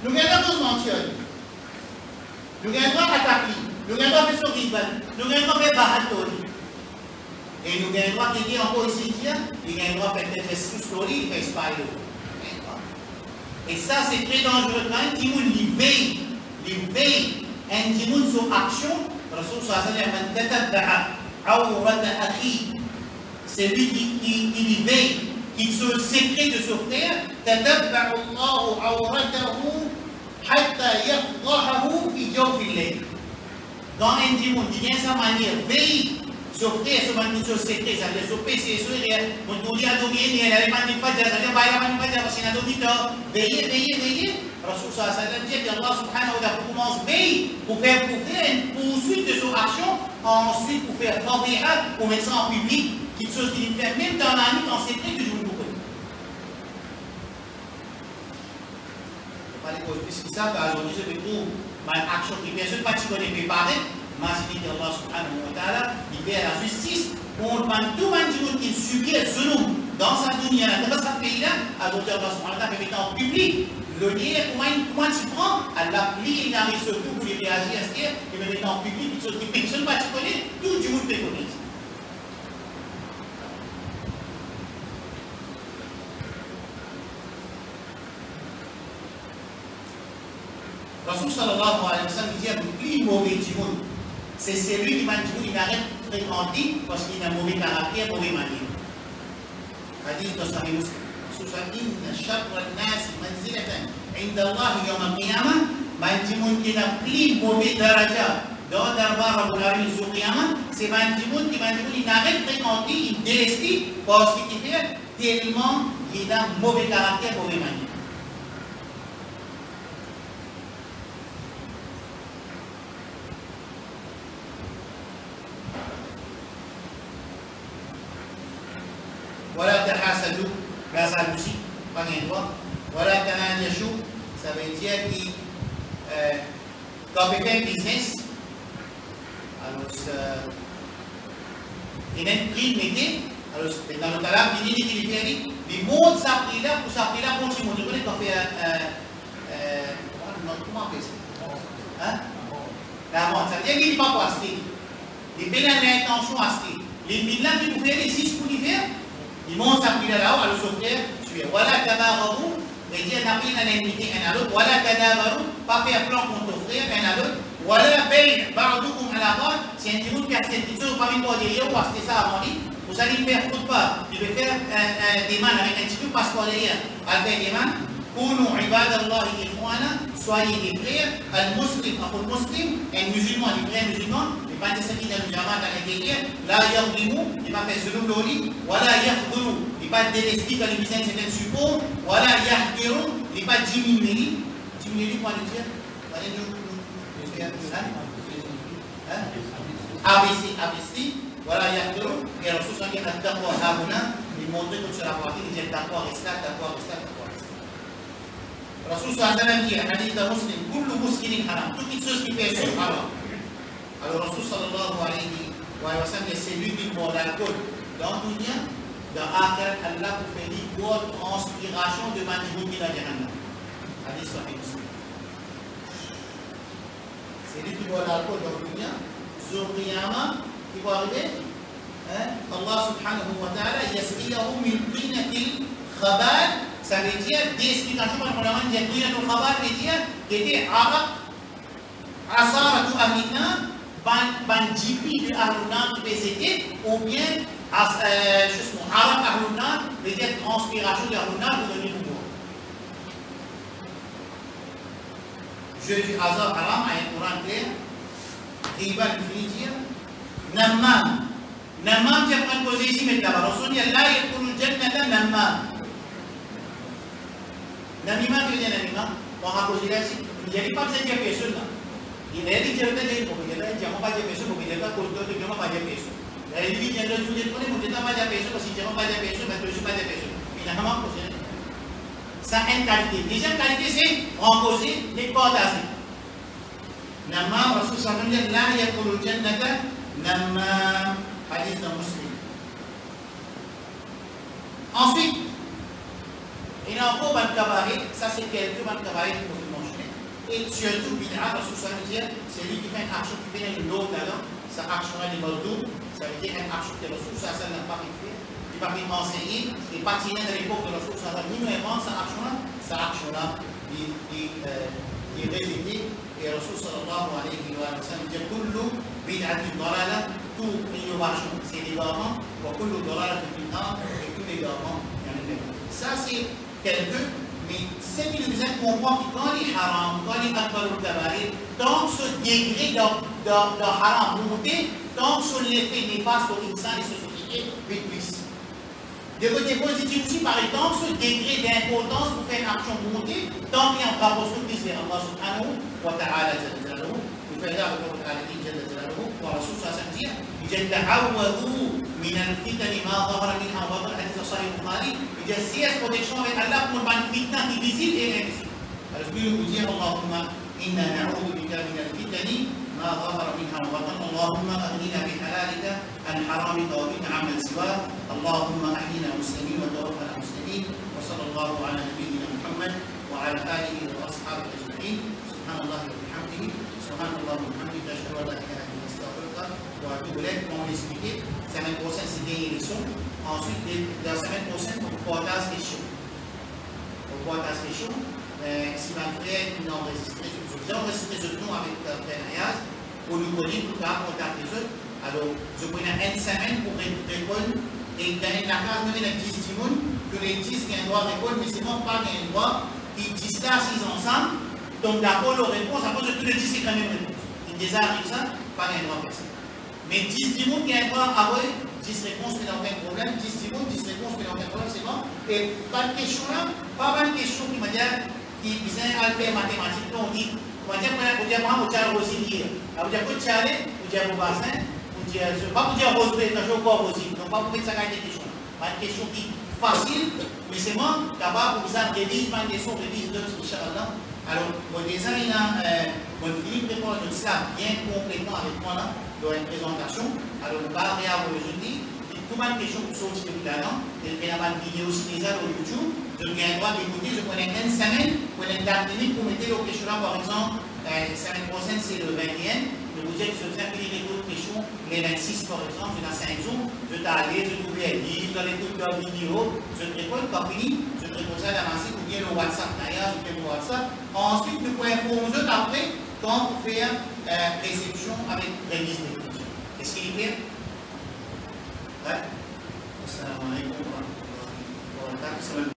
Nous avons une mention. Nous avons attaqué. Nous avons fait son rival. Nous avons fait bahatori. Et nous avons droit de dire encore ici, il avons droit de faire des sous-stories, il fait spy. Et ça, c'est très dangereux. Quand un timoun, il veille, un timoun sur action, Rasul sallallahu alayhi wa sallam, c'est lui qui veille. Il se secret de son frère, تتبع الله عورته حتى يفضحه في جوف الليل. Dans un démon, il vient sa manière, veille Sauf que ce monde qui secret, ça veut dire sur PC, sur rien. On dit à dominer, elle n'avait pas de fajr, ça veut dire pas de fajr parce qu'il y a d'auditeur. Veillez. Rasul sallallahu alayhi wa sallam dit qu'Allah subhanahu wa ta'ala commence veille pour faire une poursuite de son action, ensuite pour faire fadiha, pour mettre ça en public, quelque chose qu'il fait même dans la nuit, en secret, que je vous connais. Pas les causes plus que ça, aujourd'hui je me trouve ma action qui bien sûr pas de préparer. Masjid Allah subhanahu wa ta'ala, il fait la justice contre tout le monde qui subit le zulum dans sa dunya, dans ce pays-là, alors Allah subhanahu wa ta'ala met en public le lien, comment tu prends, à l'appli, il arrive surtout pour les réagir à ce qu'il et met en public, une chose qui personne ne va te connaître, tout le monde peut connaître. Rasul sallallahu alayhi wa sallam dit le plus mauvais du monde. C'est celui qui m'a dit qu'il arrête de fréquenter parce qu'il a un mauvais caractère, mauvais manière. Hadith de Sahih Muslim. Inna sharra an-nas manzilatan 'inda Allah yawm al-qiyamah, man jimun qui n'a plus mauvais daraja dans darbar Rabbul Alamin sur qiyamah, c'est man jimun qui arrête de fréquenter, il délaisse parce qu'il fait tellement qu'il a un mauvais caractère, mauvais manière. Voilà tahasadu, la jalousie, pas rien voir. Voilà tanajashu, ça veut dire qu'il quand on fait un business, alors il a un prix métier, alors dans le talab, il dit qu'il fait, il monte sa prix là pour sa prix là continue. Vous connaissez quand on fait comment on fait ça? Hein? La vente, ça veut dire qu'il n'est pas pour acheter. Il paye l'intention acheter. Les mille là, il vous fait les 6 pour l'hiver. Il monte sa prix là-haut, alors son frère, tu es. Voilà, tabarabou, et dit, n'a pris l'indemnité un à l'autre. Voilà, tadabarou, pas faire plan contre ton frère, un à l'autre. Voilà, paye, bardoukoum à la base. Si un petit bout de casse-tête, tu sais, pas mis toi derrière, ou acheter ça avant lui, vous allez faire tout pas. Tu vais faire des mains avec un petit peu passeport derrière. Elle fait des mains. Kounou, ibadallahi ikhwana, soyez des frères. Al-Muslim, un musulman, des frères musulmans. Pas de sakit dans le jamaat à l'intérieur, là yardimou, il va faire zulum loli, voilà yarduru, il va délester dans les business certains supports, voilà yardiru, il va diminuer quoi le dire, ABC, voilà yardiru, et alors sous-sang qui est d'accord à Habuna, il montre comme sur la partie, il dit d'accord, resta. Rasul sallallahu alayhi wa sallam dit, hadith de Muslim, kullu muskinin haram, toute chose qui fait sur haram. Alors, Rasul sallallahu alayhi wa sallam, c'est lui qui boit l'alcool dans le dunya, dans l'akhirat, Allah vous fait dire boire transpiration de Manjiboun qui est dans Jahannam. Hadith Sahih Muslim. C'est lui qui boit l'alcool dans le dunya, sur Qiyamah, qui va arriver. Allah subhanahu wa ta'ala, yasqiyahu min qinatil khabal, ça veut dire, des explications par le Coran, qinatul khabal veut dire, qui était arab, asaratu ahlina, ban jipi de Ahluna qui PCT ou bien Arab Ahluna veut dire transpiration de Ahluna pour donner le pouvoir. Je dis Hazar Haram à un Coran clair, il va lui dire Nammam. Nammam, j'ai pris une position, mais là-bas, Rasul dit Allah yadkhulul jannata Nammam. Namima, que veut dire Namima? On a posé là, il n'y avait pas besoin de dire personne là. Il a dit que je vais dire, il a dit que je ne vais pas dire personne, il a dit que je ne vais pas dire personne. Il a dit que je vais dire, je ne vais pas dire personne, parce que je ne vais pas dire personne, parce que je ne suis pas dire personne. Finalement, ça a une qualité. Deuxième qualité, c'est reposer les cordes assez. Namma, Rasul sallallahu alayhi wa sallam, la yadkhulul jannata namma, hadith de Muslim. Ensuite, il y a encore un cabaret, ça c'est quelques cabarets qui vont mentionner. Et surtout, bid'a, parce que ça veut dire, c'est lui qui fait une action qui vient d'une autre talent, sa action-là est mordou, ça veut dire une action que le Rasul n'a pas fait, il n'a pas fait enseigner, il n'est pas tiré de l'époque de Rasul, ni nous invente sa action-là, il est résulté, et Rasul sallallahu alayhi wa sallam dit, kullu bid'ati dalala, tout innovation, c'est l'égarement, wa kullu dalala fi an, et tous les égarements, il y en a fait. Ça c'est quelqu'un. Mais c'est qu'il nous aide comprendre que quand les haram, quand les akbar ou kabarir, dans ce degré de haram monté, tant que sur l'effet néfaste au insan et société, vite plus. De côté positif aussi, par exemple, ce degré d'importance pour faire une action monter, tant qu'il y a un rapport sur plus vers Allah subhanahu wa ta'ala, vous faites là, vous faites pour la source à dire, il dit ta'awwadhu min al-fitani ma dhahara minha wa batana, hadith sahih Bukhari, il dit si est protection avec Allah pour une fitna qui est visible et invisible. Alors je peux vous dire, Allahumma inna na'udhu bika min al-fitani ما ظهر منها وبطن اللهم اغننا بحلالك عن حرامك وبك عمن سواك اللهم احينا مسلمين وتوفنا مسلمين وصلى الله على نبينا محمد وعلى اله واصحابه اجمعين سبحان الله وبحمده سبحان الله وبحمده اشهد ان لا اله الا انت استغفرك واتوب اليك. On va expliquer. Semaine prochaine c'est des leçons. Ensuite la semaine prochaine on partage les choses. On partage les choses. Si ma frère nous enregistré, j'ai enregistré ce nom avec frère Ayaz pour nous connaître, pour contacter les autres. Alors, je prenais une semaine pour répondre et dans la case, nous avons 10 timons, que les 10 qui ont un droit de répondre, mais c'est non pas un droit, ils disent là, s'ils ensemble, donc d'accord, leur réponse, à cause de tous les 10, c'est quand même réponse. Ils déjà arrivent ça, pas un droit personne. Mais 10 timons qui ont un droit à avoir 10 réponses, mais dans aucun problème, 10 timons, 10 réponses, mais dans aucun problème, c'est bon. Et pas de question là, pas de question qui m'a dit, qui vient à faire mathématiques, on dit, on va dire, moi, on tient le rosinier. On va dire, on tient le bassin, on dit, pas pour dire rose, mais toujours encore rosine. Donc, pas pour mettre ça dans des questions. Pas une question qui est facile, mais c'est moi, d'abord, pour ça, révise, pas une question, révise deux, Inch'Allah. Alors, mon design, mon Philippe répond à ça bien complètement avec moi là, dans une présentation. Alors, on va réavoir aujourd'hui. Tout le monde question pour sortir de là-dedans. Et puis, il y a une vidéo aussi déjà sur YouTube. Je viens droit d'écouter, je connais une semaine, pour une date limite pour mettre les questions là, par exemple, la semaine prochaine c'est le 21. Je vous dis que je viens finir les autres questions, les 26 par exemple, dans 5 jours, je t'allais, je trouve les livres, je l'écoute la vidéo, je te réponds, pas fini, je te réponds ça d'avancer ou bien le WhatsApp d'ailleurs, je fais le WhatsApp. Ensuite, nous pouvons informer aux autres après, quand pour faire réception avec remise des questions. Est-ce qu'il est clair? Ouais. Assalamu alaikum wa rahmatullahi wa barakatuh.